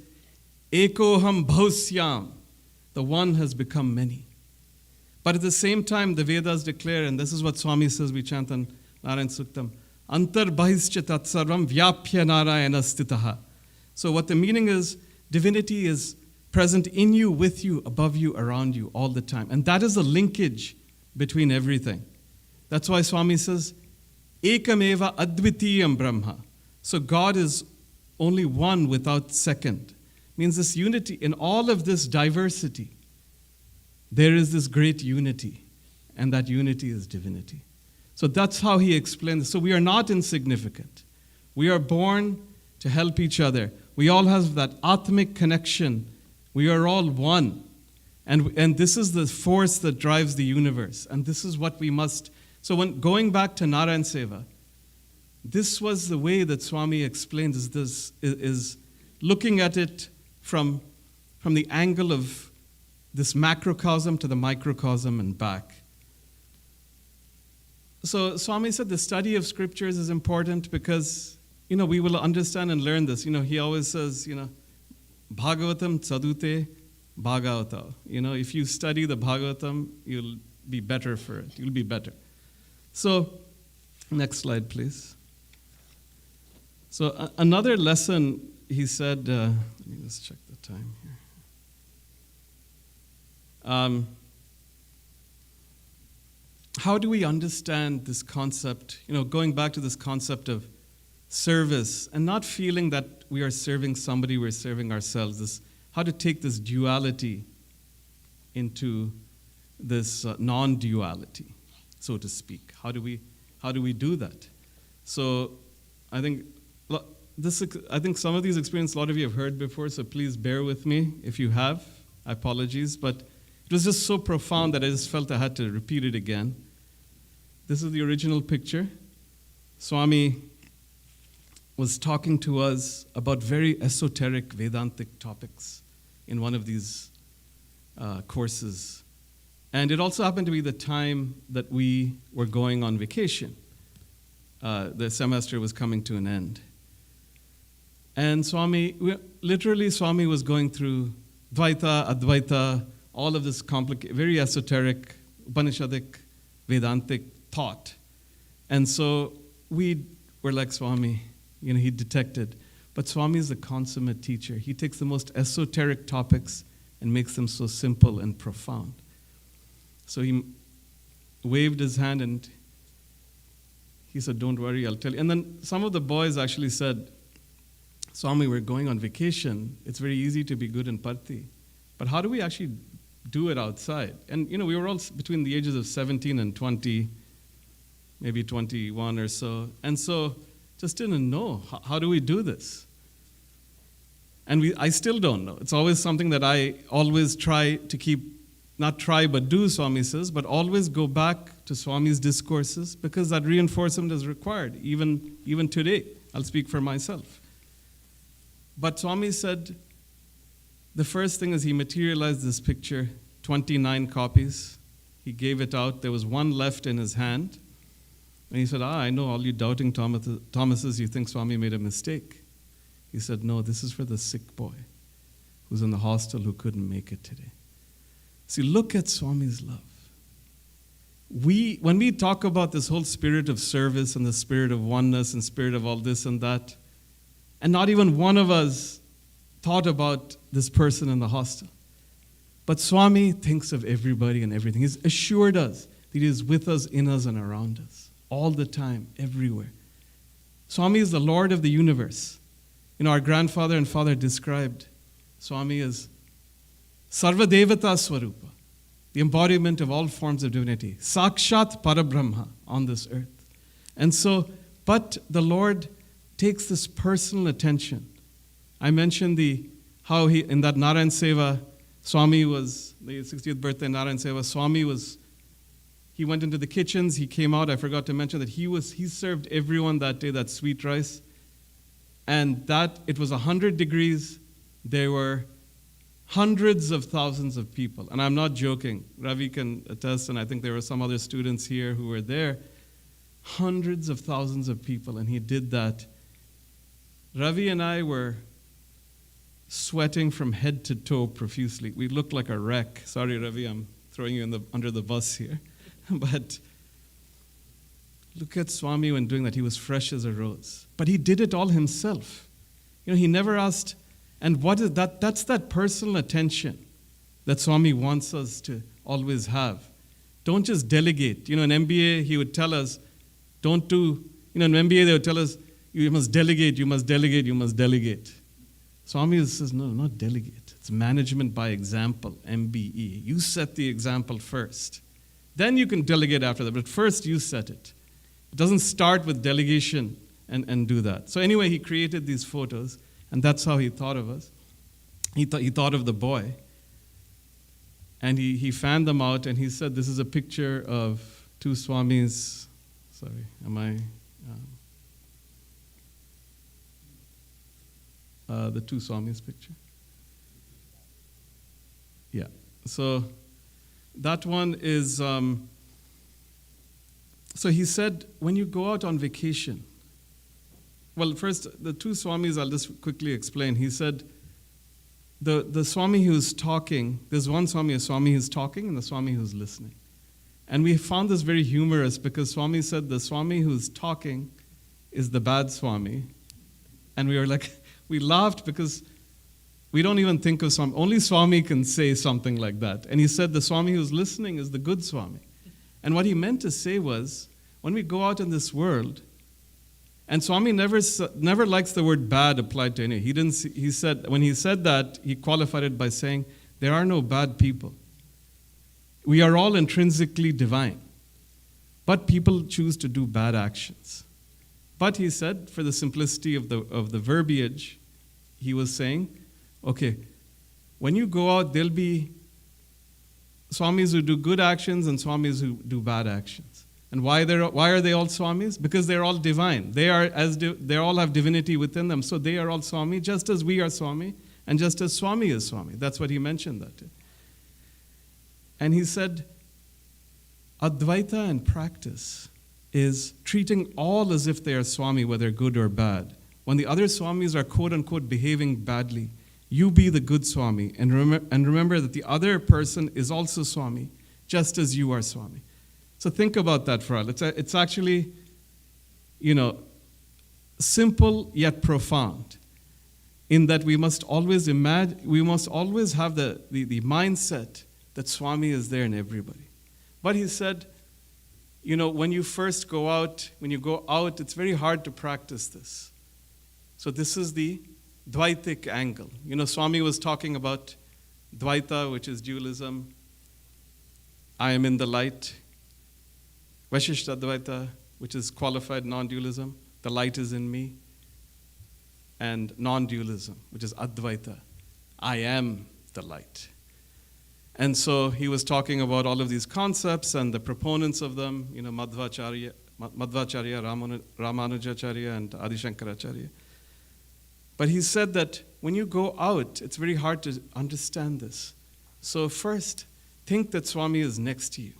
Ekoham bhausyam, the one has become many. But at the same time, the Vedas declare, and this is what Swami says, we chant on Narayan Suktam, Antar bhaischa tatsarvam vyapya narayana stitaha. So what the meaning is, divinity is present in you, with you, above you, around you, all the time. And that is the linkage between everything. That's why Swami says, Ekameva advitiyam brahma. So God is only one without second. Means this unity, in all of this diversity, there is this great unity, and that unity is divinity. So that's how he explained this. So we are not insignificant. We are born to help each other. We all have that atmic connection. We are all one. And this is the force that drives the universe. And this is what we must. So when going back to Narayan Seva, this was the way that Swami explains is looking at it from the angle of this macrocosm to the microcosm and back. So Swami said the study of scriptures is important because, we will understand and learn this. He always says, Bhagavatam Tsadute Bhagavata. If you study the Bhagavatam, you'll be better for it. You'll be better. So, next slide, please. So another lesson, he said, let me just check the time here. How do we understand this concept, going back to this concept of service and not feeling that we are serving somebody, we're serving ourselves, how to take this duality into this non-duality, so to speak. How do we do that? So I think some of these experiences a lot of you have heard before, so please bear with me if you have. Apologies, but it was just so profound that I just felt I had to repeat it again. This is the original picture. Swami was talking to us about very esoteric Vedantic topics in one of these courses. And it also happened to be the time that we were going on vacation. The semester was coming to an end. And Swami was going through Dvaita, Advaita, all of this complicated, very esoteric, Upanishadic, Vedantic thought. And so we were like, Swami, he detected. But Swami is a consummate teacher. He takes the most esoteric topics and makes them so simple and profound. So he waved his hand and he said, don't worry, I'll tell you. And then some of the boys actually said, Swami, we're going on vacation. It's very easy to be good in Parthi. But how do we actually do it outside? And, we were all between the ages of 17 and 20, maybe 21 or so. And so just didn't know, how do we do this? And I still don't know. It's always something that I always try to keep, not try but do, Swami says, but always go back to Swami's discourses because that reinforcement is required, even today. I'll speak for myself. But Swami said, the first thing is he materialized this picture, 29 copies. He gave it out. There was one left in his hand. And he said, I know all you doubting Thomases, you think Swami made a mistake. He said, no, this is for the sick boy who's in the hostel who couldn't make it today. See, look at Swami's love. When we talk about this whole spirit of service and the spirit of oneness and spirit of all this and that, and not even one of us thought about this person in the hostel. But Swami thinks of everybody and everything. He's assured us that he is with us, in us, and around us, all the time, everywhere. Swami is the Lord of the universe. Our grandfather and father described Swami as Sarva Devata Swarupa, the embodiment of all forms of divinity, Sakshat Parabrahma on this earth. And so, but the Lord takes this personal attention. I mentioned how he, in that Narayan Seva, Swami was, the 60th birthday Narayan Seva, Swami was, he went into the kitchens, he came out, I forgot to mention that he served everyone that day that sweet rice. And that, it was 100 degrees, there were hundreds of thousands of people. And I'm not joking. Ravi can attest, and I think there were some other students here who were there. Hundreds of thousands of people, and he did that. Ravi and I were sweating from head to toe profusely. We looked like a wreck. Sorry, Ravi, I'm throwing you under the bus here. But look at Swami when doing that. He was fresh as a rose. But he did it all himself. He never asked. And what is that? That's that personal attention that Swami wants us to always have. Don't just delegate. In MBA, he would tell us, in MBA, they would tell us, you must delegate, you must delegate, you must delegate. Swami says, no, not delegate. It's management by example, MBE. You set the example first. Then you can delegate after that, but first you set it. It doesn't start with delegation and do that. So anyway, he created these photos, and that's how he thought of us. He thought of the boy, and he fanned them out, and he said, this is a picture of two Swamis. Sorry, the two Swamis picture? Yeah, so that one is, so he said, when you go out on vacation, well, first, the two Swamis, I'll just quickly explain. He said, the Swami who's talking, there's one Swami, a Swami who's talking, and the Swami who's listening. And we found this very humorous because Swami said the Swami who's talking is the bad Swami. And we were like, we laughed because we don't even think of Swami. Only Swami can say something like that. And he said the Swami who's listening is the good Swami. And what he meant to say was, when we go out in this world, and Swami never likes the word bad applied to any. He said, when he said that, he qualified it by saying, there are no bad people. We are all intrinsically divine. But people choose to do bad actions. But he said, for the simplicity of the verbiage, he was saying, okay, when you go out, there'll be Swamis who do good actions and Swamis who do bad actions. And why are they all Swamis? Because they're all divine. They all have divinity within them. So they are all Swami, just as we are Swami, and just as Swami is Swami. That's what he mentioned that day. And he said, Advaita in practice is treating all as if they are Swami, whether good or bad. When the other Swamis are quote-unquote behaving badly, you be the good Swami, and remember that the other person is also Swami, just as you are Swami. So think about that for all. It's actually, simple yet profound, in that we must always have the mindset that Swami is there in everybody. But he said, when you go out, it's very hard to practice this. So this is the Dvaitic angle. Swami was talking about Dvaita, which is dualism. I am in the light. Vaishishta Dvaita, which is qualified non-dualism. The light is in me. And non-dualism, which is Advaita. I am the light. And so he was talking about all of these concepts and the proponents of them, Madhvacharya, Ramanujacharya, and Adi Shankaracharya. But he said that when you go out, it's very hard to understand this. So first, think that Swami is next to you.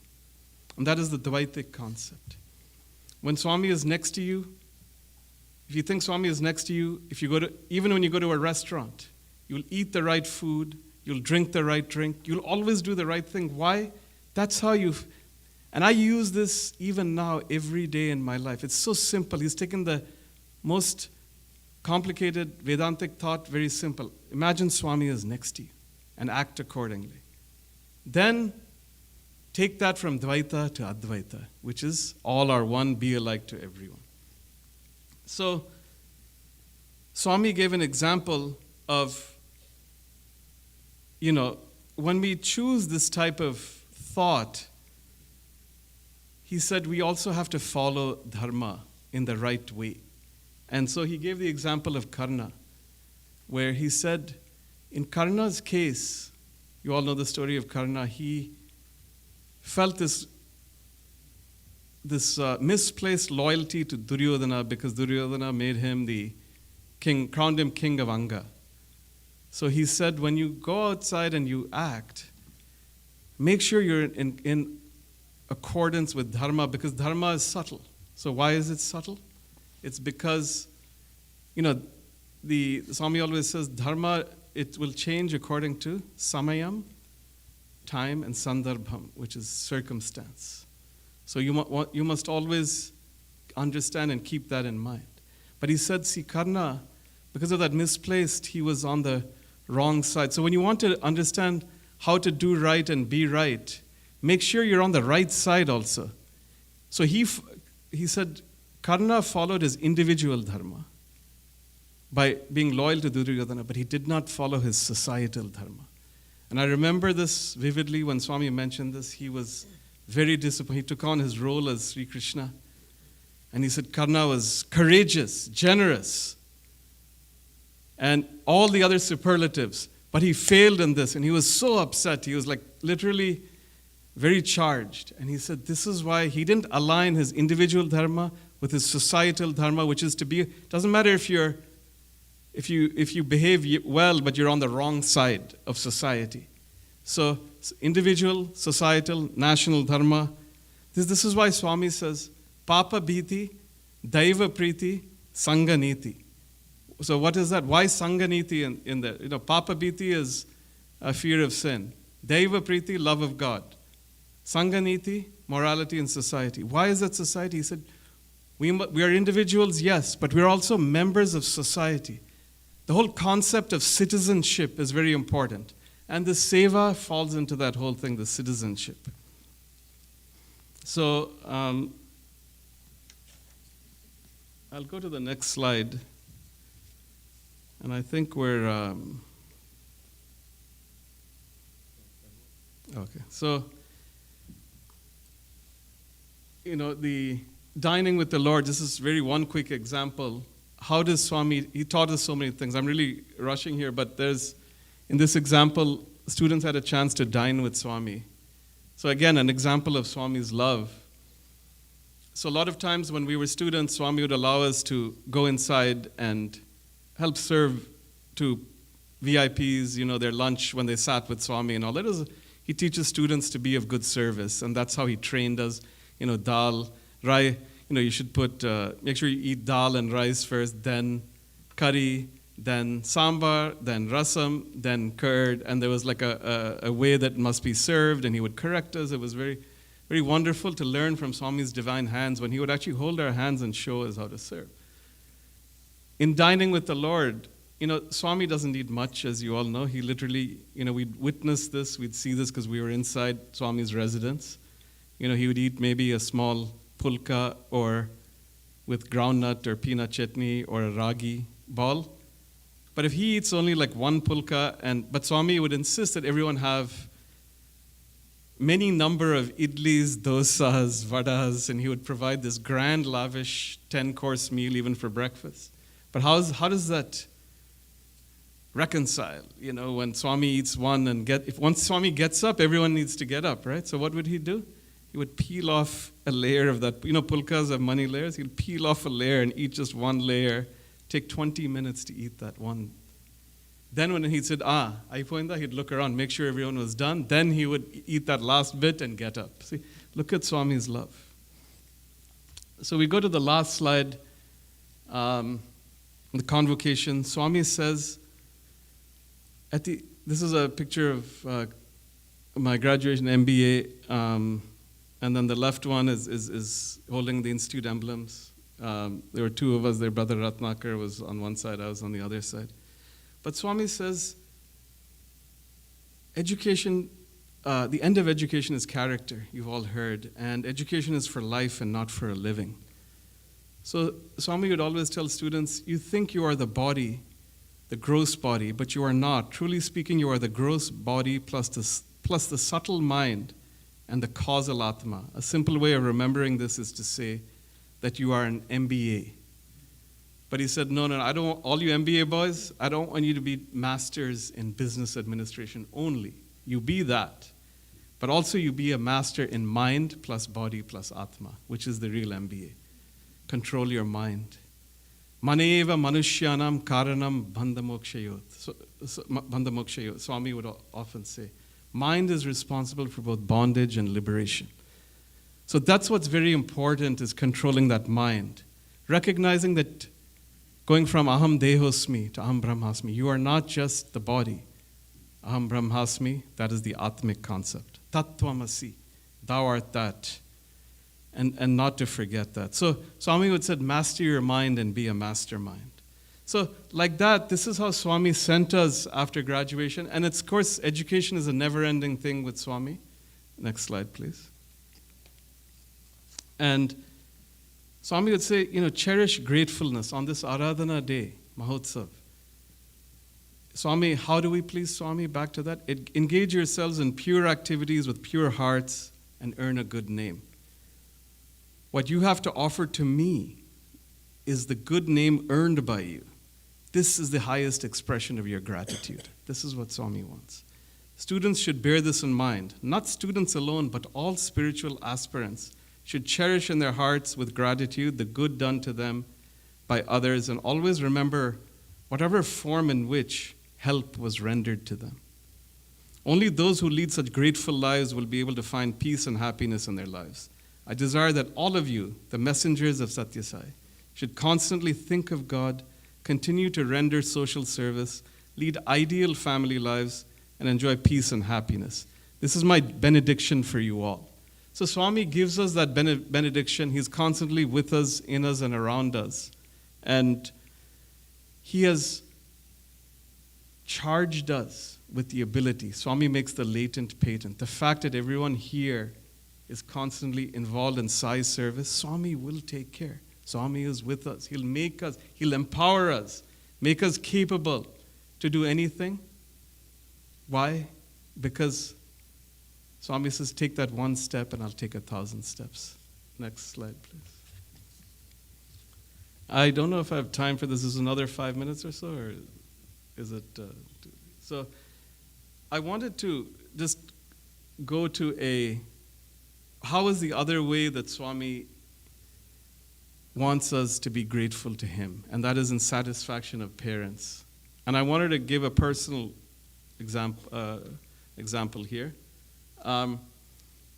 And that is the Dvaitic concept. when Swami is next to you, if you think Swami is next to you, even when you go to a restaurant, you'll eat the right food, you'll drink the right drink, you'll always do the right thing. Why? That's how and I use this even now every day in my life. It's so simple. He's taken the most complicated Vedantic thought very simple. Imagine Swami is next to you and act accordingly. Then take that from Dvaita to Advaita, which is all are one, be alike to everyone. So, Swami gave an example of, when we choose this type of thought, he said we also have to follow dharma in the right way. And so he gave the example of Karna, where he said, in Karna's case, you all know the story of Karna, he felt this misplaced loyalty to Duryodhana because Duryodhana made him the king, crowned him king of Anga. So he said, when you go outside and you act, make sure you're in accordance with dharma, because dharma is subtle. So why is it subtle? It's because, the Swami always says dharma, it will change according to samayam, time, and sandarbham, which is circumstance. So you must always understand and keep that in mind. But he said, see, Karna, because of that misplaced, he was on the wrong side. So when you want to understand how to do right and be right, make sure you're on the right side also. So he said, Karna followed his individual dharma by being loyal to Duryodhana, but he did not follow his societal dharma. And I remember this vividly when Swami mentioned this. He was very disappointed. He took on his role as Sri Krishna. And he said Karna was courageous, generous, and all the other superlatives. But he failed in this, and he was so upset. He was like literally very charged. And he said this is why he didn't align his individual dharma with his societal dharma, which is to be, doesn't matter if you behave well, but you're on the wrong side of society. So individual, societal, national dharma. This is why Swami says, Papa Bhiti, Daiva Priti, Sangha Niti. So what is that? Why Sangha Niti in there? Papa Bhiti is a fear of sin. Daiva Priti, love of God. Sangha Niti, morality in society. Why is that society? He said, we are individuals, yes, but we're also members of society. The whole concept of citizenship is very important. And the seva falls into that whole thing, the citizenship. So, I'll go to the next slide. And I think we're... okay, so, the dining with the Lord, this is one quick example. How does Swami, he taught us so many things. I'm really rushing here, but in this example, students had a chance to dine with Swami. So again, an example of Swami's love. So a lot of times when we were students, Swami would allow us to go inside and help serve to VIPs, their lunch when they sat with Swami and all. He teaches students to be of good service, and that's how he trained us. Dal, rai, you should make sure you eat dal and rice first, then curry, then sambar, then rasam, then curd, and there was like a way that must be served, and he would correct us. It was very, very wonderful to learn from Swami's divine hands when he would actually hold our hands and show us how to serve. In dining with the Lord, Swami doesn't eat much, as you all know. He literally, we'd witness this, we'd see this because we were inside Swami's residence. He would eat maybe a small pulka or with groundnut or peanut chutney or a ragi ball. But if he eats only like one pulka, but Swami would insist that everyone have many number of idlis, dosas, vadas, and he would provide this grand, lavish 10-course meal even for breakfast. But how does that reconcile? When Swami eats one if once Swami gets up, everyone needs to get up, right? So what would he do? He would peel off a layer of that. Pulkas have many layers. He'd peel off a layer and eat just one layer. Take 20 minutes to eat that one. Then when he said, aipoinda, he'd look around, make sure everyone was done. Then he would eat that last bit and get up. See, look at Swami's love. So we go to the last slide, the convocation. Swami says, this is a picture of my graduation MBA, and then the left one is holding the institute emblems. There were two of us. Their brother Ratnakar was on one side, I was on the other side. But Swami says, education, the end of education is character, you've all heard, and education is for life and not for a living. So Swami would always tell students, you think you are the body, the gross body, but you are not. Truly speaking, you are the gross body plus the subtle mind and the causal Atma. A simple way of remembering this is to say that you are an MBA. But he said, no, I don't want, all you MBA boys, I don't want you to be masters in business administration only. You be that. But also you be a master in mind plus body plus Atma, which is the real MBA. Control your mind. Maneva manushyanam karanam bandhamokshayot. Bandhamokshayot. Swami would often say, mind is responsible for both bondage and liberation. So that's what's very important, is controlling that mind. Recognizing that going from aham dehosmi to aham brahmasmi, you are not just the body. Aham brahmasmi, that is the atmic concept. Tattvamasi, thou art that. And not to forget that. So Swami would say, master your mind and be a mastermind. So like that, this is how Swami sent us after graduation. And of course, education is a never-ending thing with Swami. Next slide, please. And Swami would say, cherish gratefulness on this Aradhana day, Mahotsav. Swami, how do we please Swami? Back to that. Engage yourselves in pure activities with pure hearts and earn a good name. What you have to offer to me is the good name earned by you. This is the highest expression of your gratitude. This is what Swami wants. Students should bear this in mind. Not students alone, but all spiritual aspirants should cherish in their hearts with gratitude the good done to them by others, and always remember whatever form in which help was rendered to them. Only those who lead such grateful lives will be able to find peace and happiness in their lives. I desire that all of you, the messengers of Sathya Sai, should constantly think of God, continue to render social service, lead ideal family lives, and enjoy peace and happiness. This is my benediction for you all. So Swami gives us that benediction. He's constantly with us, in us, and around us. And he has charged us with the ability. Swami makes the latent patent. The fact that everyone here is constantly involved in Sai service, Swami will take care. Swami is with us. He'll make us, he'll empower us, make us capable to do anything. Why? Because Swami says, take that one step and I'll take 1,000 steps. Next slide, please. I don't know if I have time for this. Is another 5 minutes or so, or is it? So I wanted to just go to how is the other way that Swami wants us to be grateful to him, and that is in satisfaction of parents. And I wanted to give a personal example here.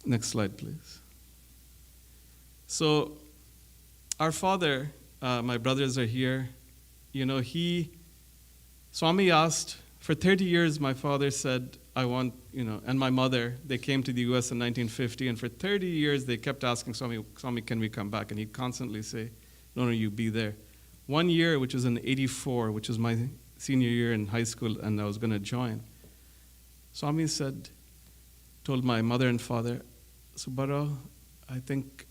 Next slide, please. So our father, my brothers are here, Swami asked, for 30 years my father said, I want, and my mother, they came to the US in 1950, and for 30 years they kept asking Swami, can we come back? And he'd constantly say, no, you be there. 1 year, which was in 84, which was my senior year in high school, and I was going to join, Swami told my mother and father, Subbarao, I think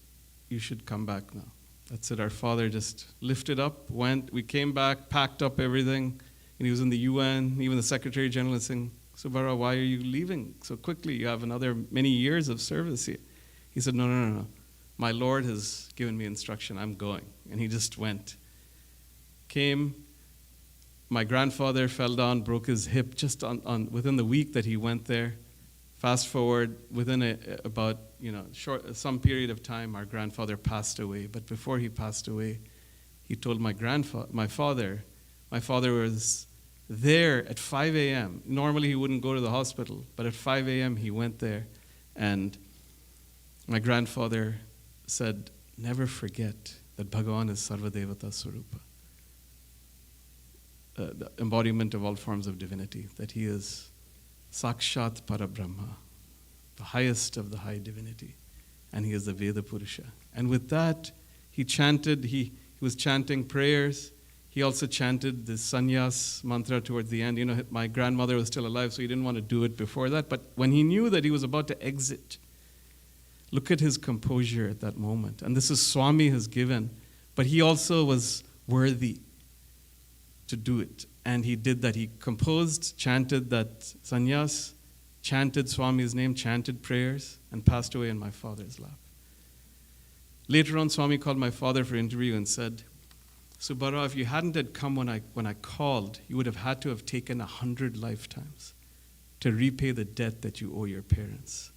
you should come back now. That's it. Our father just lifted up, went, we came back, packed up everything, and he was in the UN, even the Secretary General was saying, Subbarao, why are you leaving so quickly? You have another many years of service here. He said, no. My Lord has given me instruction. I'm going. And he just went. Came. My grandfather fell down, broke his hip just within the week that he went there. Fast forward, within some period of time, our grandfather passed away. But before he passed away, he told my father was there at 5 a.m. Normally he wouldn't go to the hospital, but at 5 a.m. he went there, and my grandfather said, never forget that Bhagavan is Sarvadevata Swarupa, the embodiment of all forms of divinity, that he is Sakshat Parabrahma, the highest of the high divinity, and he is the Veda Purusha. And with that, he chanted, he was chanting prayers. He also chanted the sannyas mantra towards the end. You know, my grandmother was still alive, so he didn't want to do it before that. But when he knew that he was about to exit, look at his composure at that moment. And this is Swami has given, but he also was worthy to do it. And he did that. He composed, chanted that sannyas, chanted Swami's name, chanted prayers, and passed away in my father's lap. Later on, Swami called my father for interview and said, Subara, if you hadn't had come when I called, you would have had to have taken 100 lifetimes to repay the debt that you owe your parents.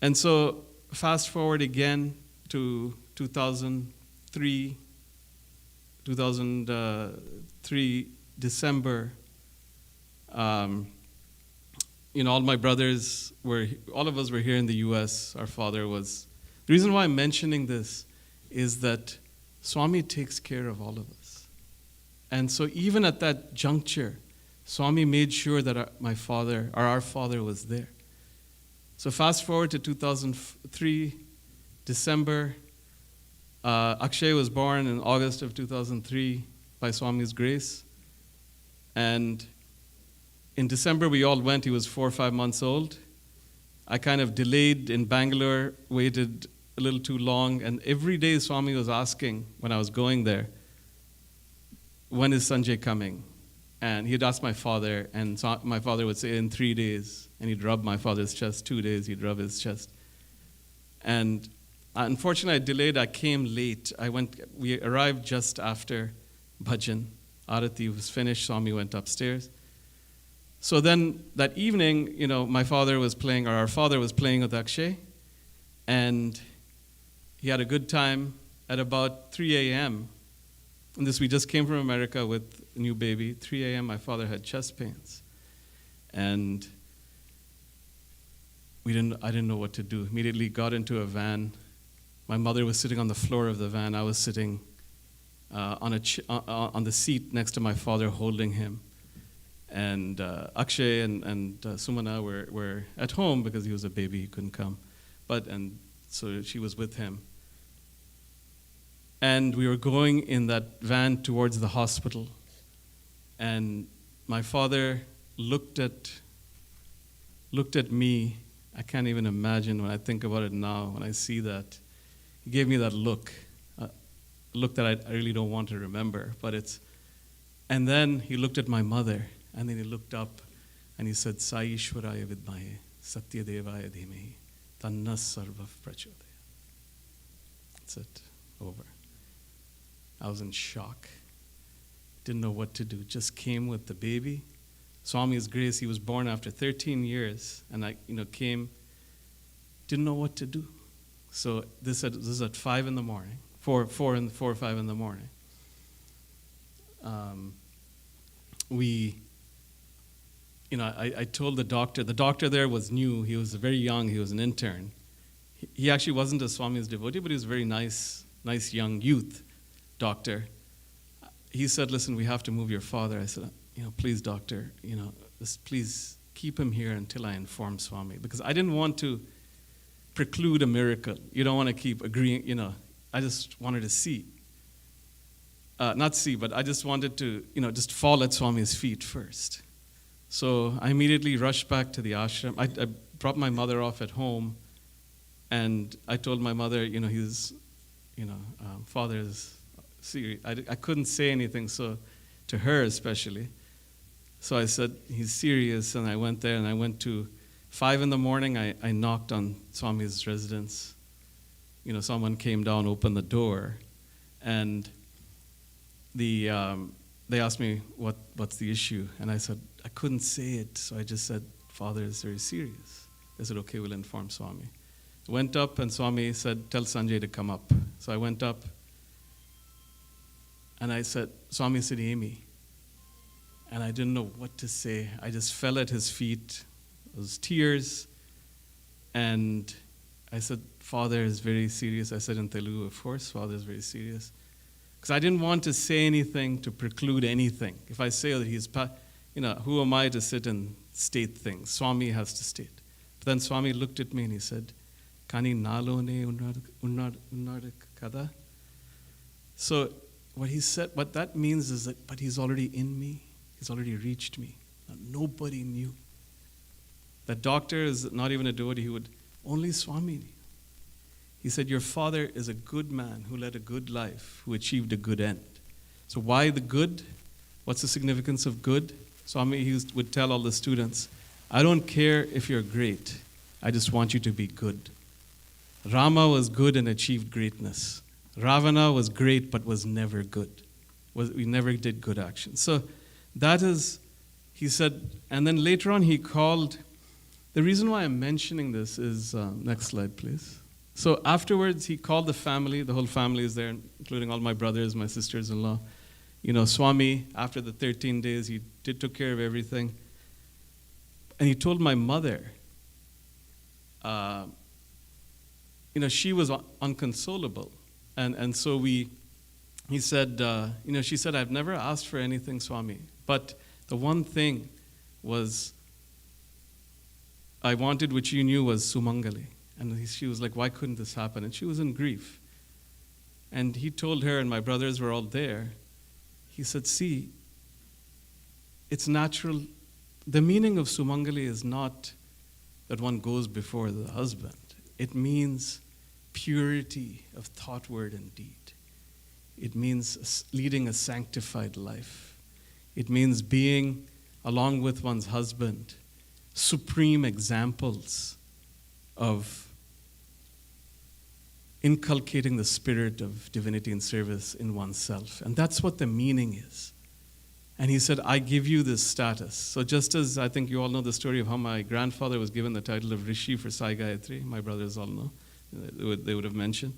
And so, fast forward again to 2003 December. All my brothers all of us were here in the U.S. Our father was. The reason why I'm mentioning this is that Swami takes care of all of us. And so even at that juncture, Swami made sure that our father was there. So fast forward to 2003, December. Akshay was born in August of 2003 by Swami's grace. And in December, we all went. He was 4 or 5 months old. I kind of delayed in Bangalore, waited a little too long. And every day, Swami was asking when I was going there, when is Sanjay coming? And he'd ask my father, and my father would say, in 3 days. And he'd rub my father's chest. 2 days, he'd rub his chest. And unfortunately, I delayed. I came late. We arrived just after bhajan. Arati was finished. Swami went upstairs. So then that evening, our father was playing with Akshay, and he had a good time. At about 3 a.m., and we just came from America with a new baby. 3 a.m., my father had chest pains, and I didn't know what to do. Immediately got into a van. My mother was sitting on the floor of the van. I was sitting on the seat next to my father, holding him. And Akshay and Sumana were at home because he was a baby, he couldn't come. So she was with him. And we were going in that van towards the hospital. And my father looked at me. I can't even imagine when I think about it now, when I see that. He gave me that look, a look that I really don't want to remember. And then he looked at my mother. And then he looked up and he said, Sai Ishwaraya Vidmaye, Sathya Devaya Dhimehi, Tanna Sarvav Prachodaya. That's it. Over. I was in shock. Didn't know what to do. Just came with the baby. Swami's grace, he was born after 13 years. And I, came, didn't know what to do. So this is at 5 in the morning, 4 or 5 in the morning. I told the doctor there was new, he was very young, he was an intern. He actually wasn't a Swami's devotee, but he was a very nice young youth doctor. He said, listen, we have to move your father. I said, please doctor, please keep him here until I inform Swami. Because I didn't want to preclude a miracle. You don't want to keep agreeing, I just wanted to see. Not see, but I just wanted to, just fall at Swami's feet first. So I immediately rushed back to the ashram. I dropped my mother off at home, and I told my mother, father is serious. I couldn't say anything, so to her especially. So I said, he's serious, and I went there, and I went to 5 in the morning. I knocked on Swami's residence. Someone came down, opened the door, and they asked me what's the issue, and I said I couldn't say it, so I just said, Father is very serious. They said, okay, we'll inform Swami. Went up, and Swami said, tell Sanjay to come up. So I went up, and I said, Swami said, Amy. And I didn't know what to say. I just fell at his feet. It was tears, and I said, Father is very serious. I said in Telugu, of course, Father is very serious. Because I didn't want to say anything to preclude anything. If I say that who am I to sit and state things? Swami has to state. But then Swami looked at me and he said, Kani nalone unnadu kada. So what that means is that, but he's already in me. He's already reached me. Nobody knew. The doctor is not even a devotee. Only Swami knew. He said, your father is a good man who led a good life, who achieved a good end. So why the good? What's the significance of good? Swami would tell all the students, I don't care if you're great. I just want you to be good. Rama was good and achieved greatness. Ravana was great but was never good. We never did good action. So that is, he said, and then later on he called, the reason why I'm mentioning this is, next slide please. So afterwards he called the family, the whole family is there, including all my brothers, my sisters-in-law. Swami, after the 13 days, he took care of everything. And he told my mother, she was unconsolable. And so he said, she said, I've never asked for anything, Swami. But the one thing was, I wanted, which you knew, was Sumangali. And she was like, why couldn't this happen? And she was in grief. And he told her, and my brothers were all there, he said, see, it's natural. The meaning of Sumangali is not that one goes before the husband. It means purity of thought, word, and deed. It means leading a sanctified life. It means being, along with one's husband, supreme examples of inculcating the spirit of divinity and service in oneself. And that's what the meaning is. And he said, I give you this status. So just as I think you all know the story of how my grandfather was given the title of Rishi for Sai Gayatri, my brothers all know, they would have mentioned.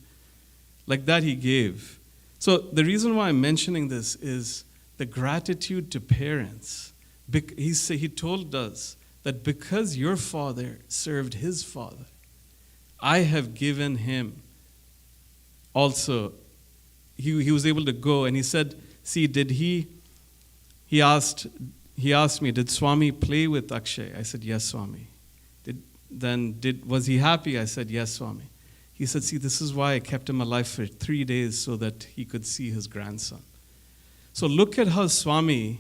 Like that he gave. So the reason why I'm mentioning this is the gratitude to parents. He told us that because your father served his father, I have given him also, he was able to go, and he said, see, he asked me, did Swami play with Akshay? I said, yes, Swami. Was he happy? I said, yes, Swami. He said, see, this is why I kept him alive for 3 days so that he could see his grandson. So look at how Swami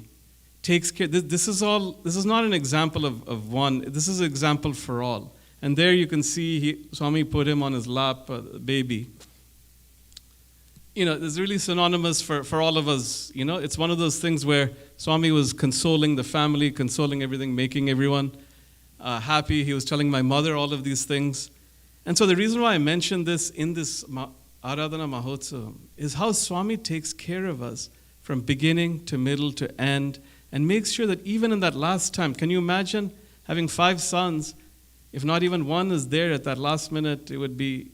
takes care. This is not an example of one. This is an example for all. And there you can see Swami put him on his lap, baby. It's really synonymous for all of us. It's one of those things where Swami was consoling the family, consoling everything, making everyone happy. He was telling my mother all of these things. And so the reason why I mentioned this in this Aradhana Mahotsavam is how Swami takes care of us from beginning to middle to end and makes sure that even in that last time, can you imagine having 5 sons? If not even one is there at that last minute, it would be,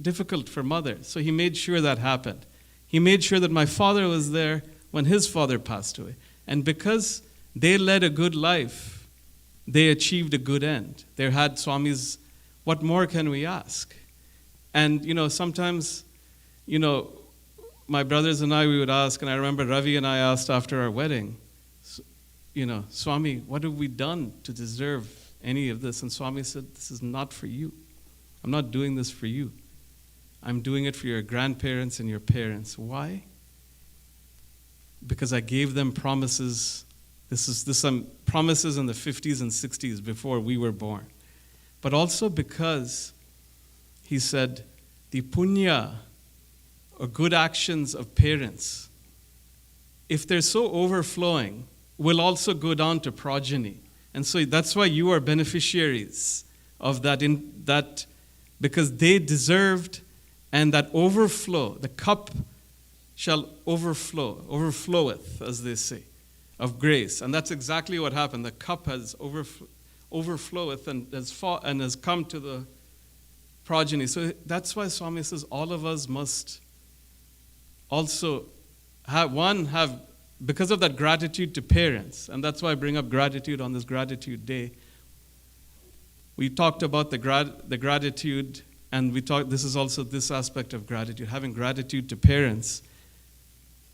difficult for mother. So he made sure that happened. He made sure that my father was there when his father passed away. And because they led a good life, they achieved a good end. They had Swami's, what more can we ask? And, sometimes, my brothers and I, we would ask, and I remember Ravi and I asked after our wedding, Swami, what have we done to deserve any of this? And Swami said, this is not for you. I'm not doing this for you. I'm doing it for your grandparents and your parents. Why? Because I gave them promises. Promises in the 50s and 60s before we were born. But also because he said the punya or good actions of parents, if they're so overflowing, will also go down to progeny. And so that's why you are beneficiaries of that because they deserved. And that overflow, the cup shall overfloweth, as they say, of grace. And that's exactly what happened. The cup has overfloweth and has come to the progeny. So that's why Swami says all of us must also have, because of that gratitude to parents, and that's why I bring up gratitude on this gratitude day. We talked about the gratitude And we talked, this is also this aspect of gratitude, having gratitude to parents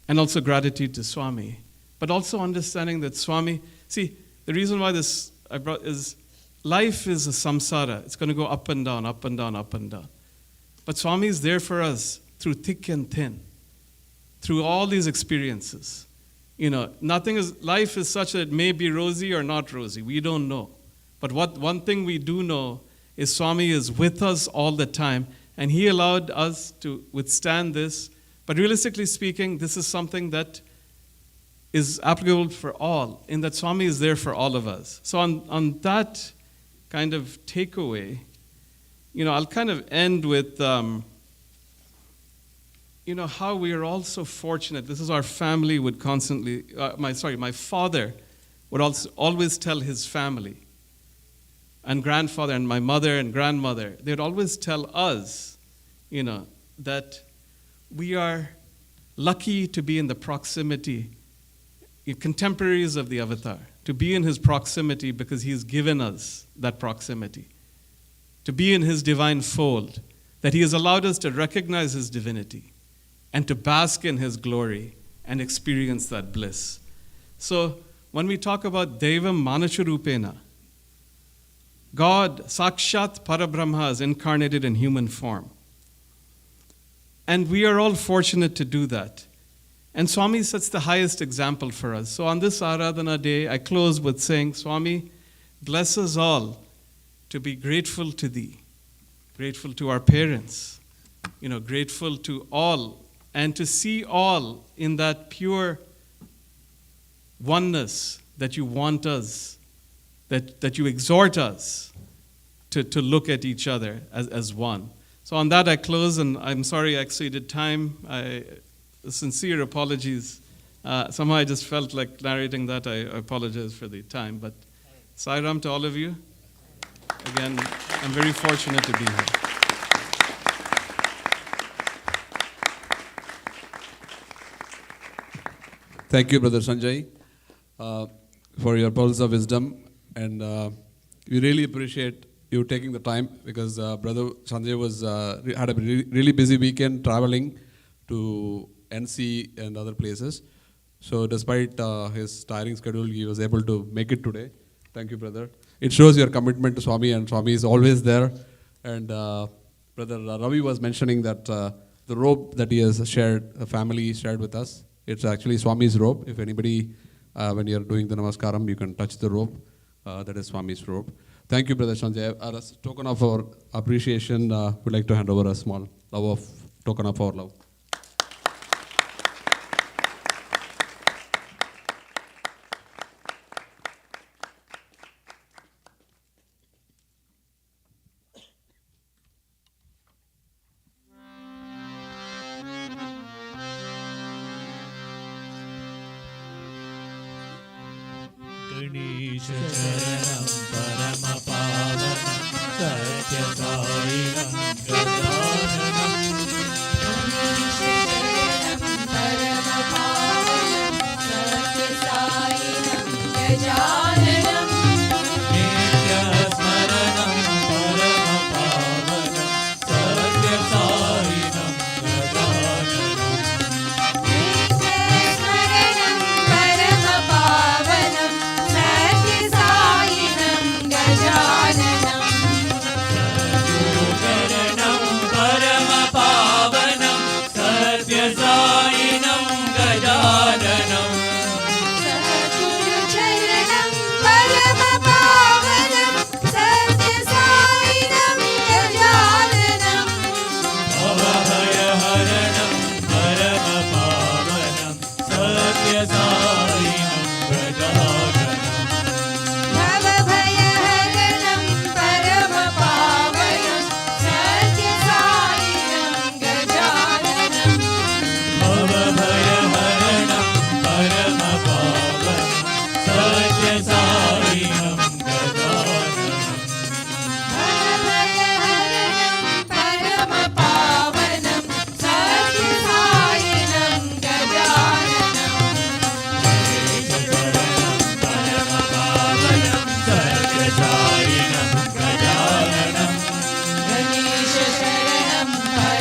and also gratitude to Swami. But also understanding that Swami, see, the reason why this I brought is life is a samsara. It's going to go up and down, up and down, up and down. But Swami is there for us through thick and thin, through all these experiences. Life is such that it may be rosy or not rosy. We don't know. But one thing we do know is Swami is with us all the time, and he allowed us to withstand this. But realistically speaking, this is something that is applicable for all, in that Swami is there for all of us. So on that kind of takeaway, I'll kind of end with, how we are all so fortunate. This is our family would constantly, my father would also always tell his family, and grandfather and my mother and grandmother, they'd always tell us, that we are lucky to be in the proximity, contemporaries of the Avatar, to be in his proximity because he's given us that proximity, to be in his divine fold, that he has allowed us to recognize his divinity and to bask in his glory and experience that bliss. So when we talk about Devam Manachurupena, God, Sakshat Parabrahma, is incarnated in human form. And we are all fortunate to do that. And Swami sets the highest example for us. So on this Aradhana day, I close with saying, Swami, bless us all to be grateful to thee, grateful to our parents, grateful to all, and to see all in that pure oneness that you want us, that you exhort us to look at each other as one. So on that I close, and I'm sorry I exceeded time. Sincere apologies. Somehow I just felt like narrating that. I apologize for the time. But Sai Ram to all of you. Again, I'm very fortunate to be here. Thank you, Brother Sanjay, for your pearls of wisdom. And we really appreciate you taking the time, because Brother Sanjay had a really busy weekend traveling to NC and other places. So despite his tiring schedule, he was able to make it today. Thank you, brother. It shows your commitment to Swami, and Swami is always there. And Brother Ravi was mentioning that the robe that he has shared, the family shared with us, it's actually Swami's robe. If anybody, when you're doing the Namaskaram, you can touch the robe. That is Swami's robe. Thank you, Brother Sanjay. As a token of our appreciation, we'd like to hand over a small token of our love. गणेशचरणं परमपावनं सत्यसायिनं गजाननं गणेशचरणं परमपावनं सत्यसायिनं गजाननं नित्यस्मरणं परमपावनं सत्यसायिनं गजाननं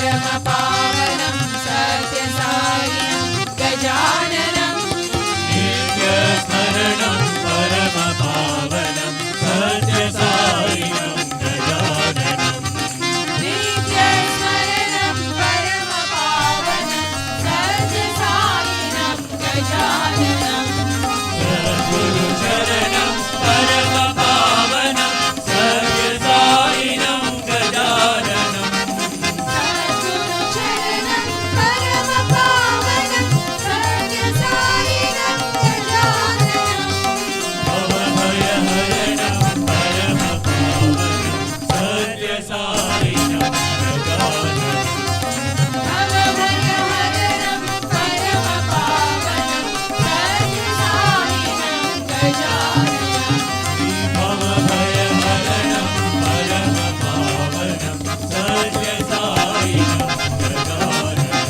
परमपावनं सत्यसायिनं गजाननं नित्यस्मरणं परमपावनं सत्यसायिनं गजाननं नित्यस्मरणं परमपावनं सत्यसायिनं गजाननं सद्गुरुचरणं परमपावनं सत्यसायिनं गजाननं सद्गुरुचरणं परमपावनं सत्यसायिनं गजाननं भवभयहरणं परमपावनं सत्यसायिनं गजाननं भवभयहरणं परमपावनं सत्यसायिनं गजाननं भवभयहरणं परमपावनं सत्यसायिनं गजाननं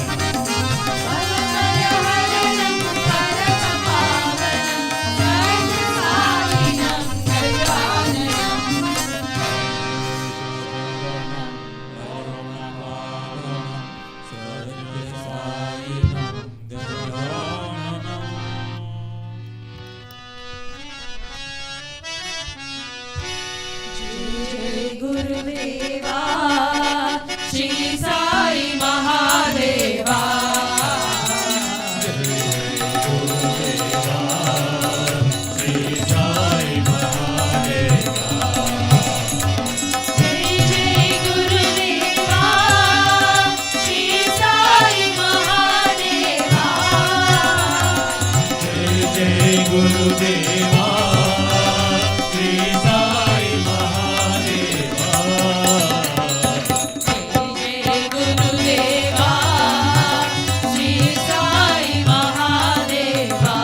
भवभयहरणं परमपावनं सत्यसायिनं गजाननं जय गुरुदेवा श्री साई महादेवा जय जय गुरुदेवा श्री साई महादेवा जय गुरुदेवा श्री साई महादेवा जय गुरुदेवा श्री साई महादेवा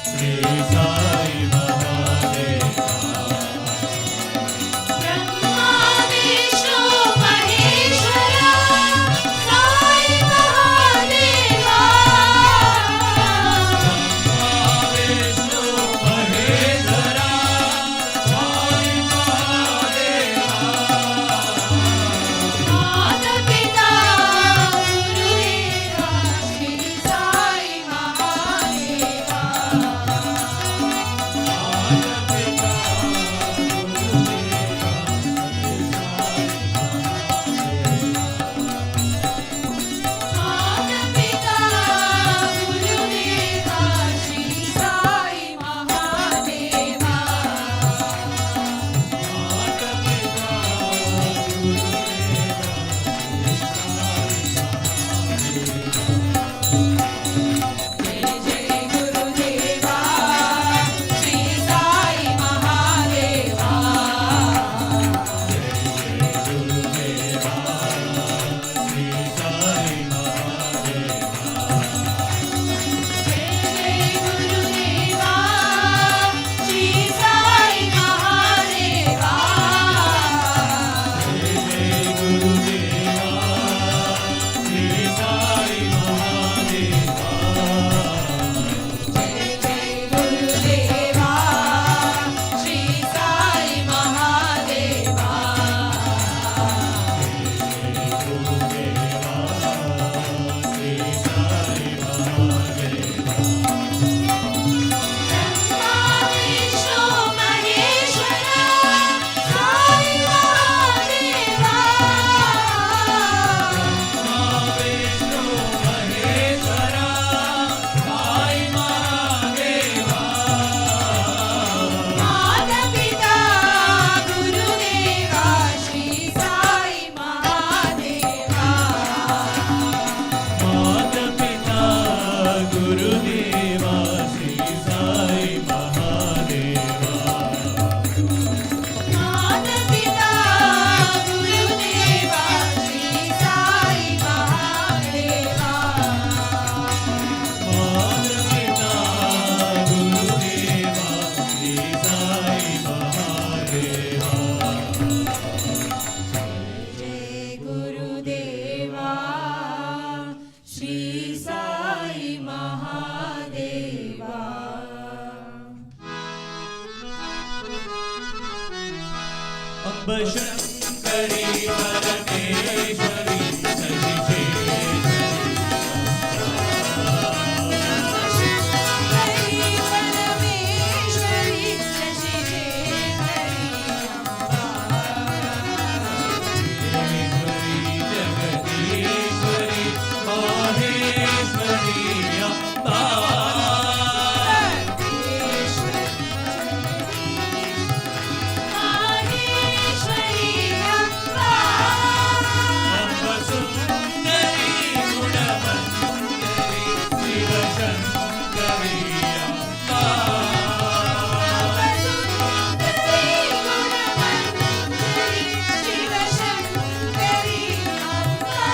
श्री साई महादेवा ब्रह्मा विष्णु महेश्वरा साई महादेवा विष्णु महेश्वरा साई महादेवा माता पिता गुरुदेवा श्री साई महादेवा माता पिता गुरुदेवा श्री साई महादेवा जय जय गुरुदेवा श्री साई महादेवा जय जय गुरुदेवा श्री साई महादेवा जय जय गुरुदेवा श्री साई महादेवा ब्रह्मा विष्णु महेश्वरा साई महादेवा माता पिता गुरुदेवा श्री साई महादेवा गुरुदेवा श्री साई महादेवा माता पिता गुरुदेवा श्री साई महादेवा जय गुरुदेवा श्री साई महादेवा अम्ब शङ्करी परमेश्वरी शशिशेखरी जगदीश्वरी माहेश्वरी अम्बा अम्ब सुन्दरी गुणमञ्जरी शिवशङ्करी अम्बा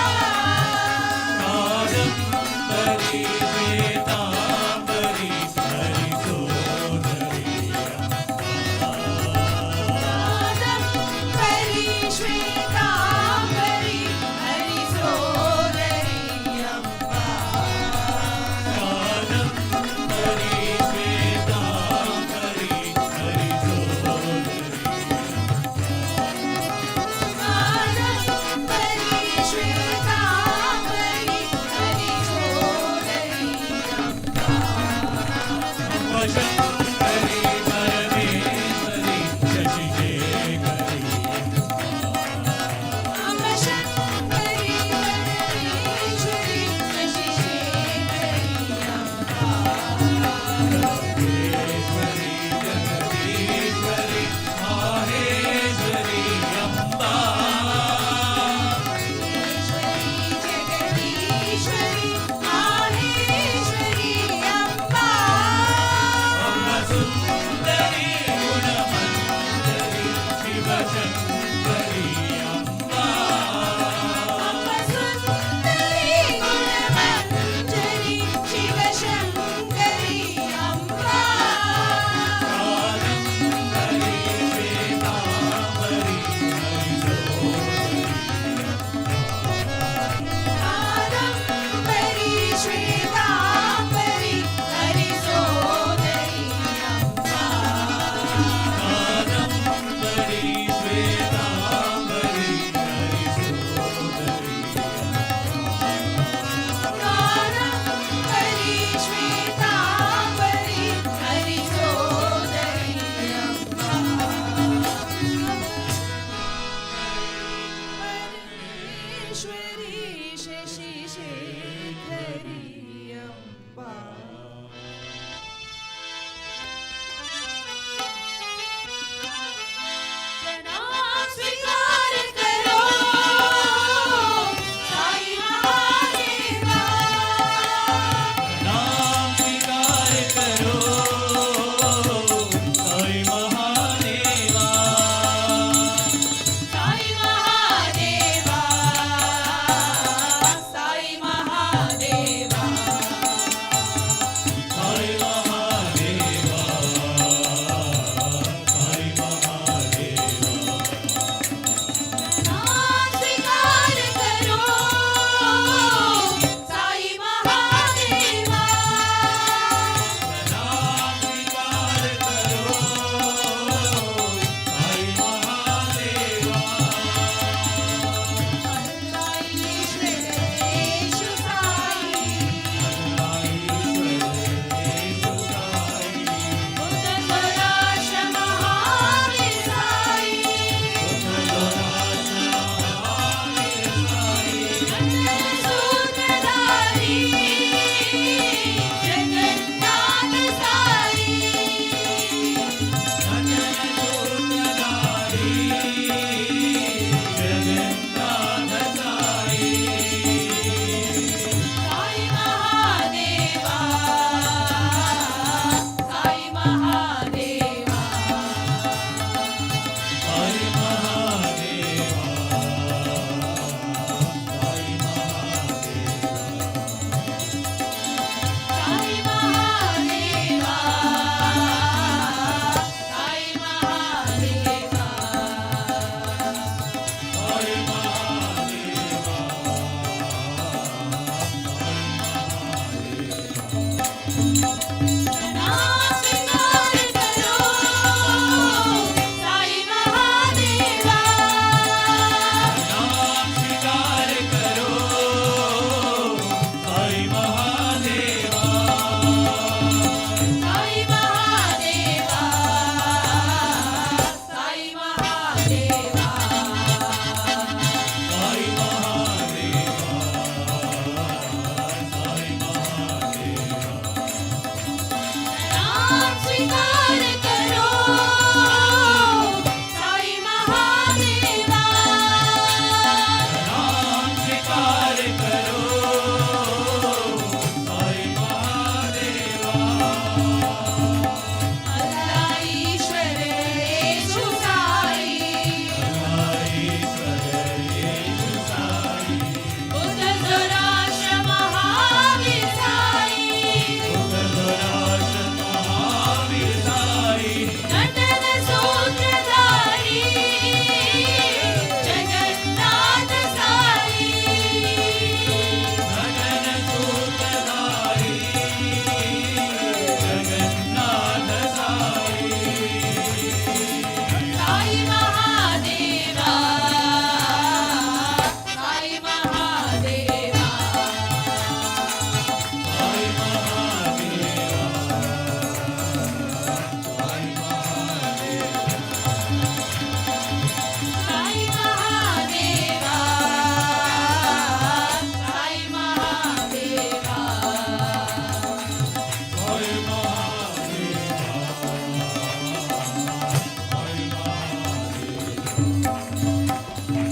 कादम्बरी श्वेताम्बरी हरिसोदरी कादम्बरी श्वेताम्बरी हरिसोदरी अम्ब शङ्करी परमेश्वरी शशिशेखरी जगदीश्वरी जगदीश्वरी माहेश्वरी अम्बा अम्ब सुन्दरी गुणमञ्जरी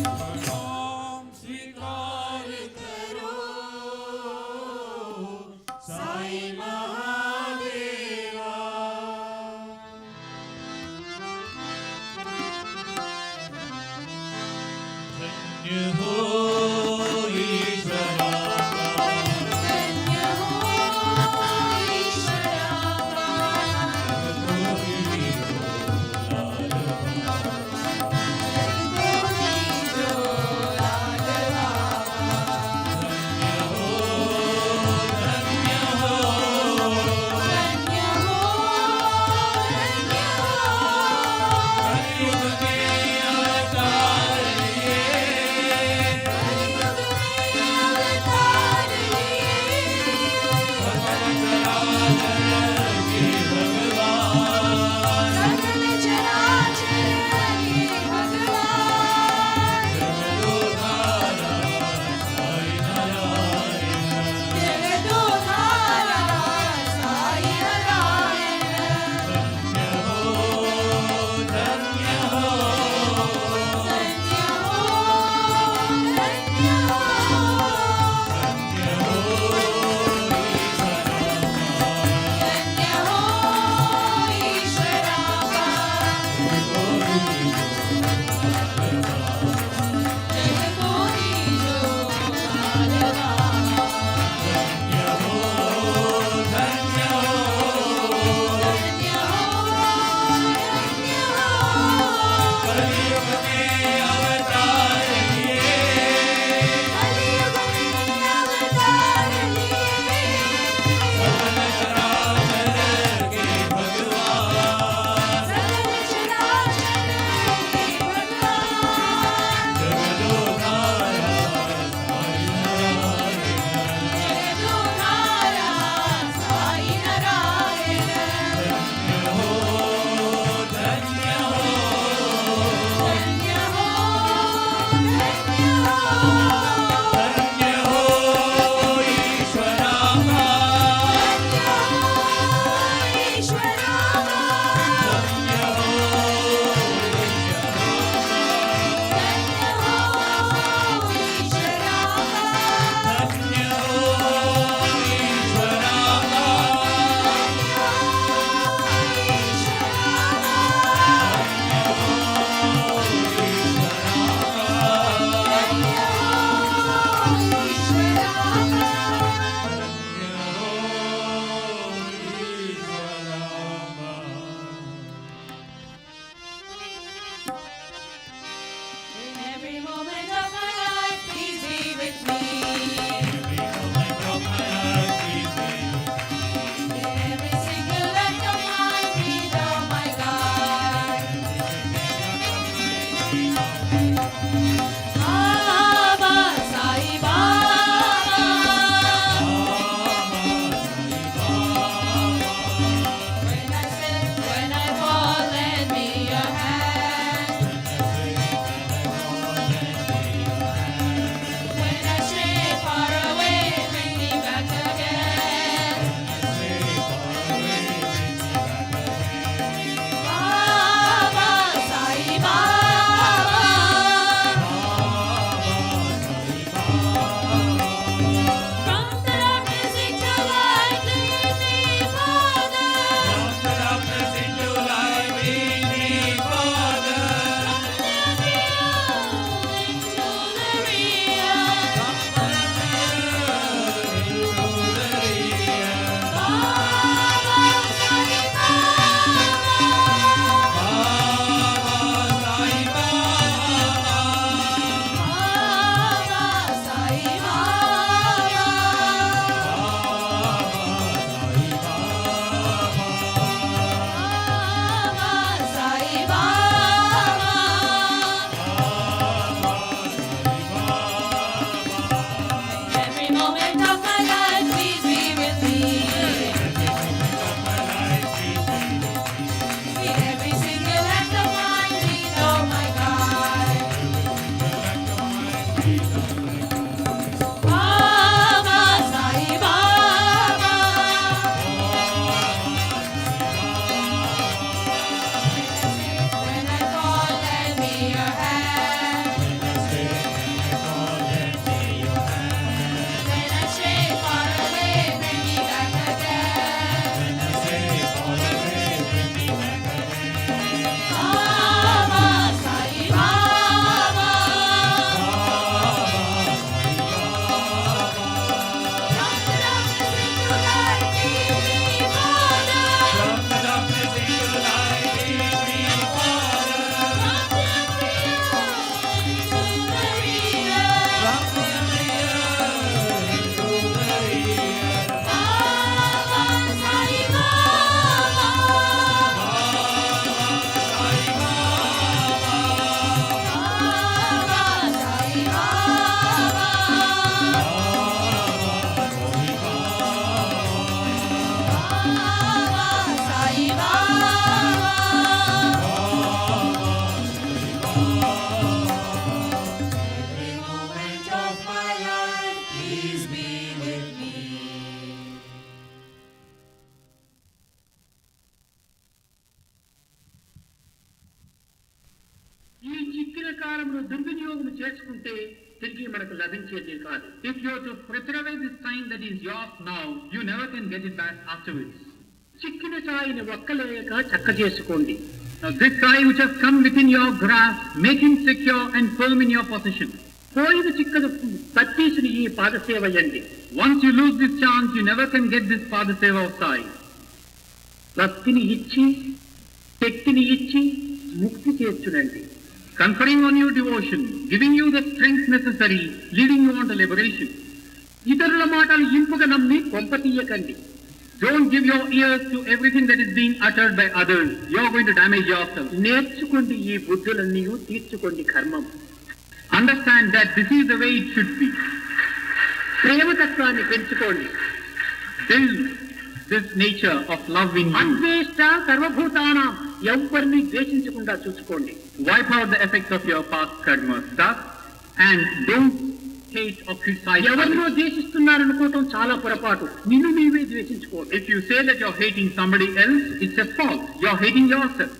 प्रणाम स्वीकार करो साई महादेवा। धन्य हो ईश्वरा कलयुग में अवतार लिए కాలంలో దుర్వినియోగం చేసుకుంటే తిరిగి మనకు లభించేది కాదు. If you to prepare away this time that is yours now, you never can get it back afterwards. చిక్కిన చాయిని ఒక్కలేక చక్క చేసుకోండి. This tie which has come within your grasp, make him secure and firm in your possession. పోయిన చిక్కను పట్టేసిన ఈ పాదసేవ అయ్యండి. Once you lose this chance, you never can get this పాదసేవ of Sai. భక్తిని ఇచ్చి, శక్తిని ఇచ్చి, ముక్తి చేర్చునండి. Conferring on you devotion, giving you the strength necessary, leading you on to liberation. ఇతరుల మాటలు ఇంపుగా నమ్మి కొంపతీయకండి. Don't give your ears to everything that is being uttered by others. You are going to damage yourself. నేర్చుకోండి ఈ బుద్ధులన్నీ, తీర్చుకోండి కర్మం. Understand that this is the way it should be. ప్రేమతత్వాన్ని పెంచుకోండి. Build this nature of love in you. అద్వేష్ట సర్వభూతానాం, ఎవరిని ద్వేషించకుండా చూసుకోండి. Wipe out the effects of your past karma stuff and don't hate or criticize. ఎవరినో ద్వేషిస్తున్నారనుకోవటం చాలా పొరపాటు. నిన్ను నీవే ద్వేషించుకో. If you say that you're hating somebody else, it's a fault. You're hating yourself.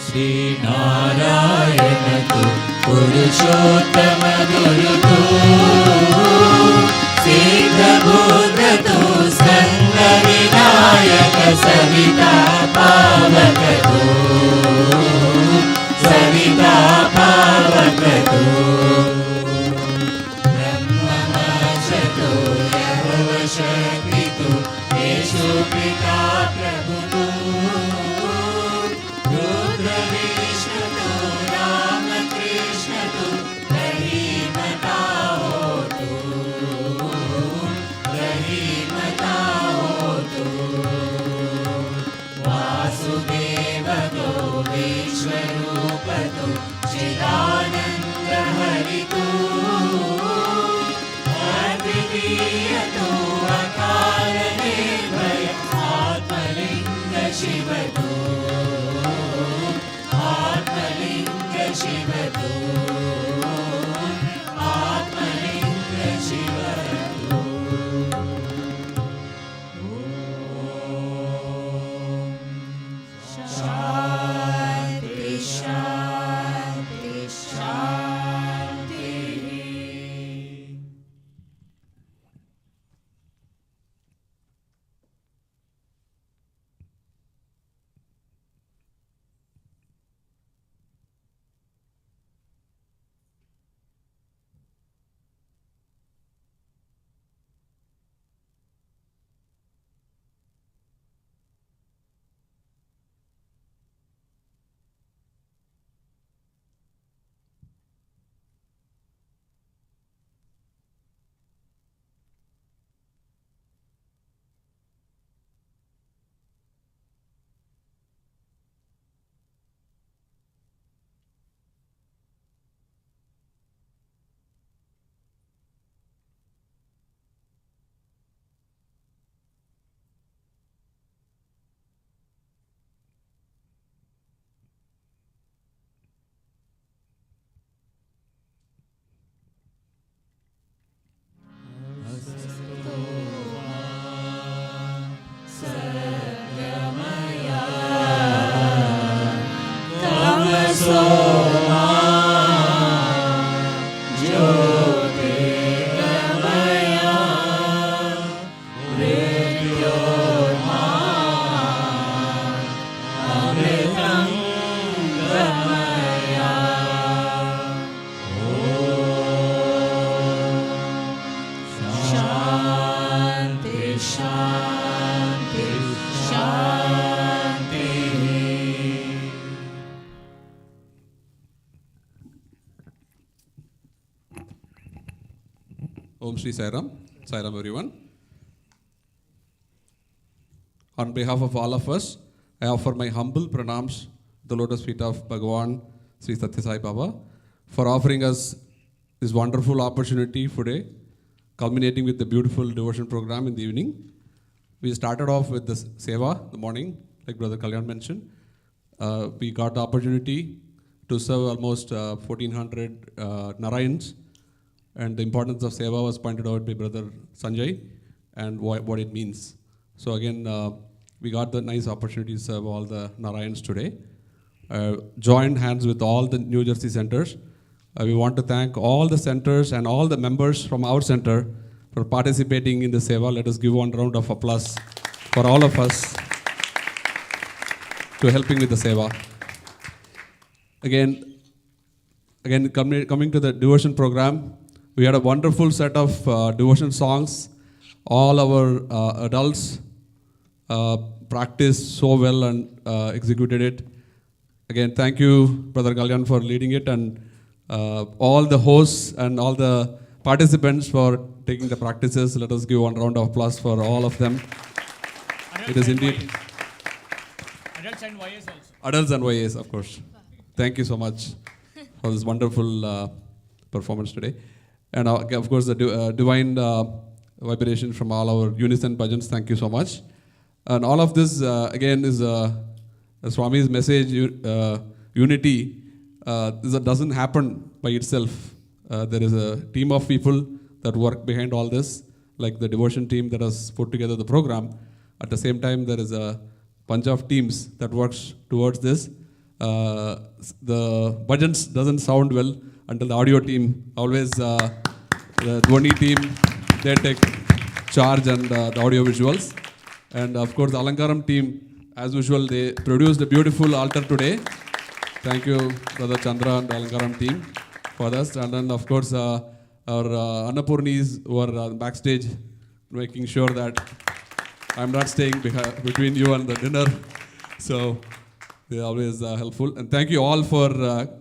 Shri Narayan तु पुरुषोत्तम गुरु तु सिद्धबुद्ध तु स्कंद विनायक सविता पावक तु सविता पावक तु ब्रह्मवश तु यहोव शक्ति तु येषु पिता प्रभु तु विश्वरूपतु चिदानंद हरितु अद्वितीयतु अकाल निर्भय Atmalinga शिवतु Atmalinga शिवतु Atmalinga शिवतु Om Shri Sai Ram. Sai Ram everyone. On behalf of all of us, I offer my humble pranams to the lotus feet of Bhagavan Sri Sathya Sai Baba for offering us this wonderful opportunity today, culminating with the beautiful devotion program in the evening. We started off with the Seva, the morning, like Brother Kalyan mentioned. We got the opportunity to serve almost 1400 Narayans, and the importance of Seva was pointed out by Brother Sanjay and what it means. So again, we got the nice opportunity to serve all the Narayans today. Joined hands with all the New Jersey centers. We want to thank all the centers and all the members from our center for participating in the Seva. Let us give one round of applause for all of us to helping with the Seva. Again, coming to the devotion program, we had a wonderful set of devotion songs. All our adults practiced so well and executed it. Again, thank you, Brother Kalyan, for leading it, and all the hosts and all the participants for taking the practices. Let us give one round of applause for all of them. It is indeed. Adults and YS also. Adults and YS, of course. Thank you so much for this wonderful performance today. And of course, the divine vibration from all our unison bhajans. Thank you so much. And all of this, again, is Swami's message, unity. This doesn't happen by itself. There is a team of people that work behind all this, like the devotion team that has put together the program. At the same time, there is a bunch of teams that works towards this. The bhajans doesn't sound well until the audio team, always the Dhwani team, they take charge and the audio visuals. And of course, the Alankaram team, as usual, they produced a beautiful altar today. Thank you, Brother Chandra and the Alankaram team for this. And then, of course, our Annapurnis who are backstage, making sure that I'm not staying between you and the dinner. So they're always helpful. And thank you all for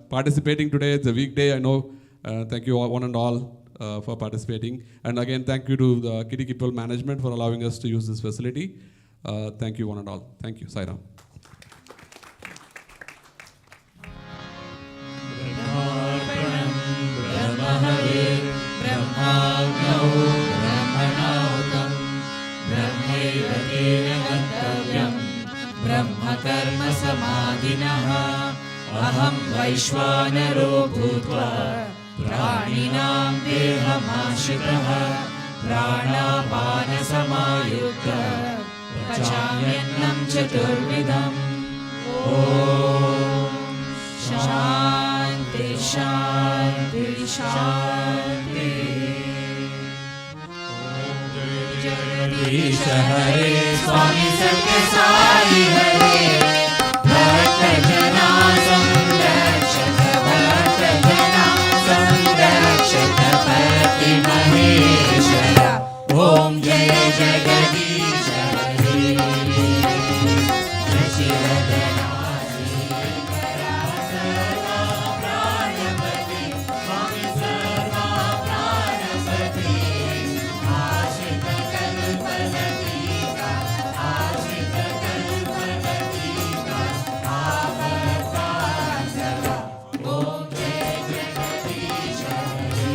participating today. It's a weekday, I know. Thank you all, one and all for participating. And again, thank you to the Kitty Kipple management for allowing us to use this facility. Thank you one and all. Thank you. Sai Ram. ब्रह्मकर्म समाधिनः अहं वैश्वानरो भूत्वा प्राणिनां देहमाश्रितः प्राणापानसमायुक्तः पचाम्यन्नं चतुर्विधम् ॐ शान्ति शान्ति शान्ति जगदीश हरे स्वामी सत्य साई हरे भक्त जना संरक्षक भक्त जना संरक्षक पति महेश्वर ओम जय जगदीश हरे शिवदना श्रीकरा सर्वा प्राणपति स्वामी सर्वा प्राणपति आश्रित कल्पलतिका आश्रित कल्पलतिका आपदासवा ओम जय जगदीश हरे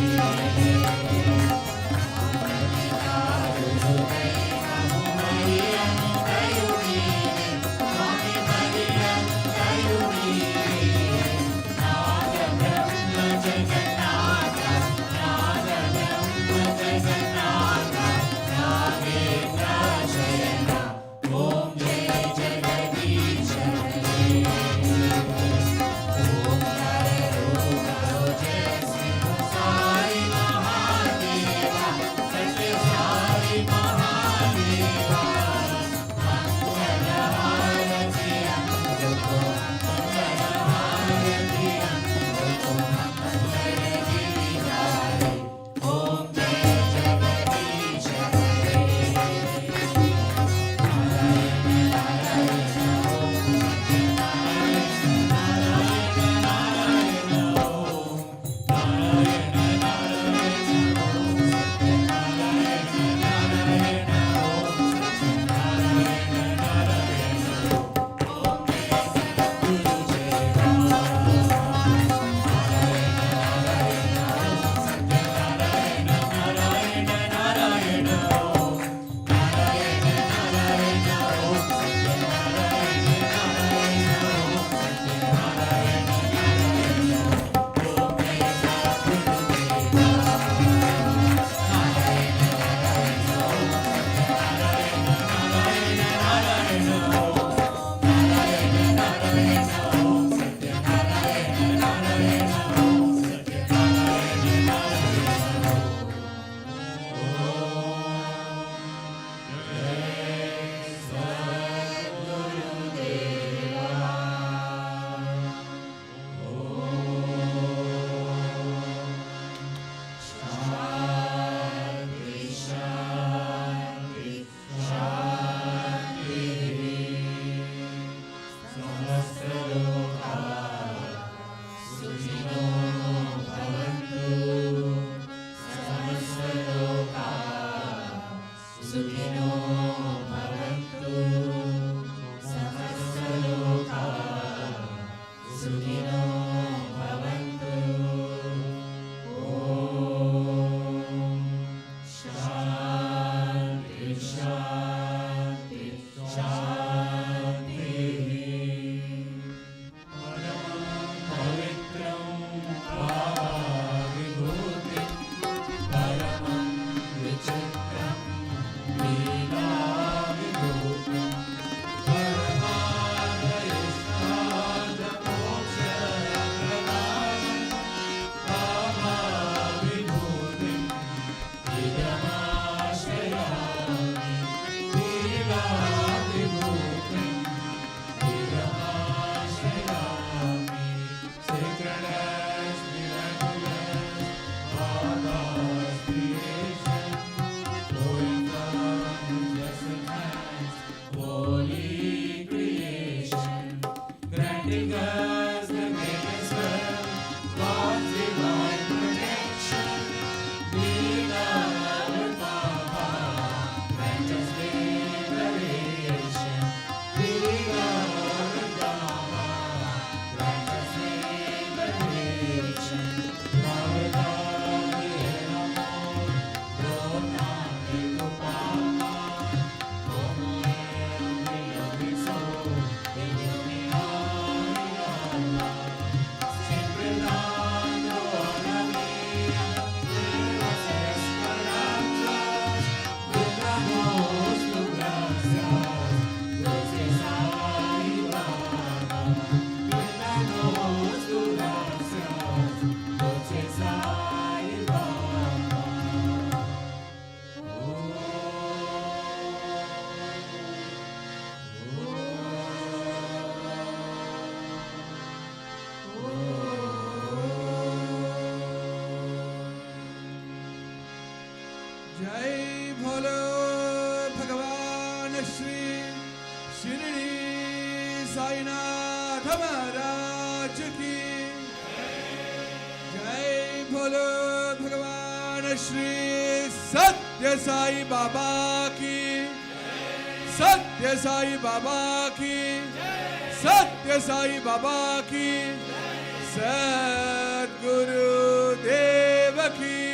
साईनाथ महाराज की जय। बोलो भगवान श्री सत्य साई बाबा की, सत्य साई बाबा की, सत्य साई बाबा की, सद्गुरु देव की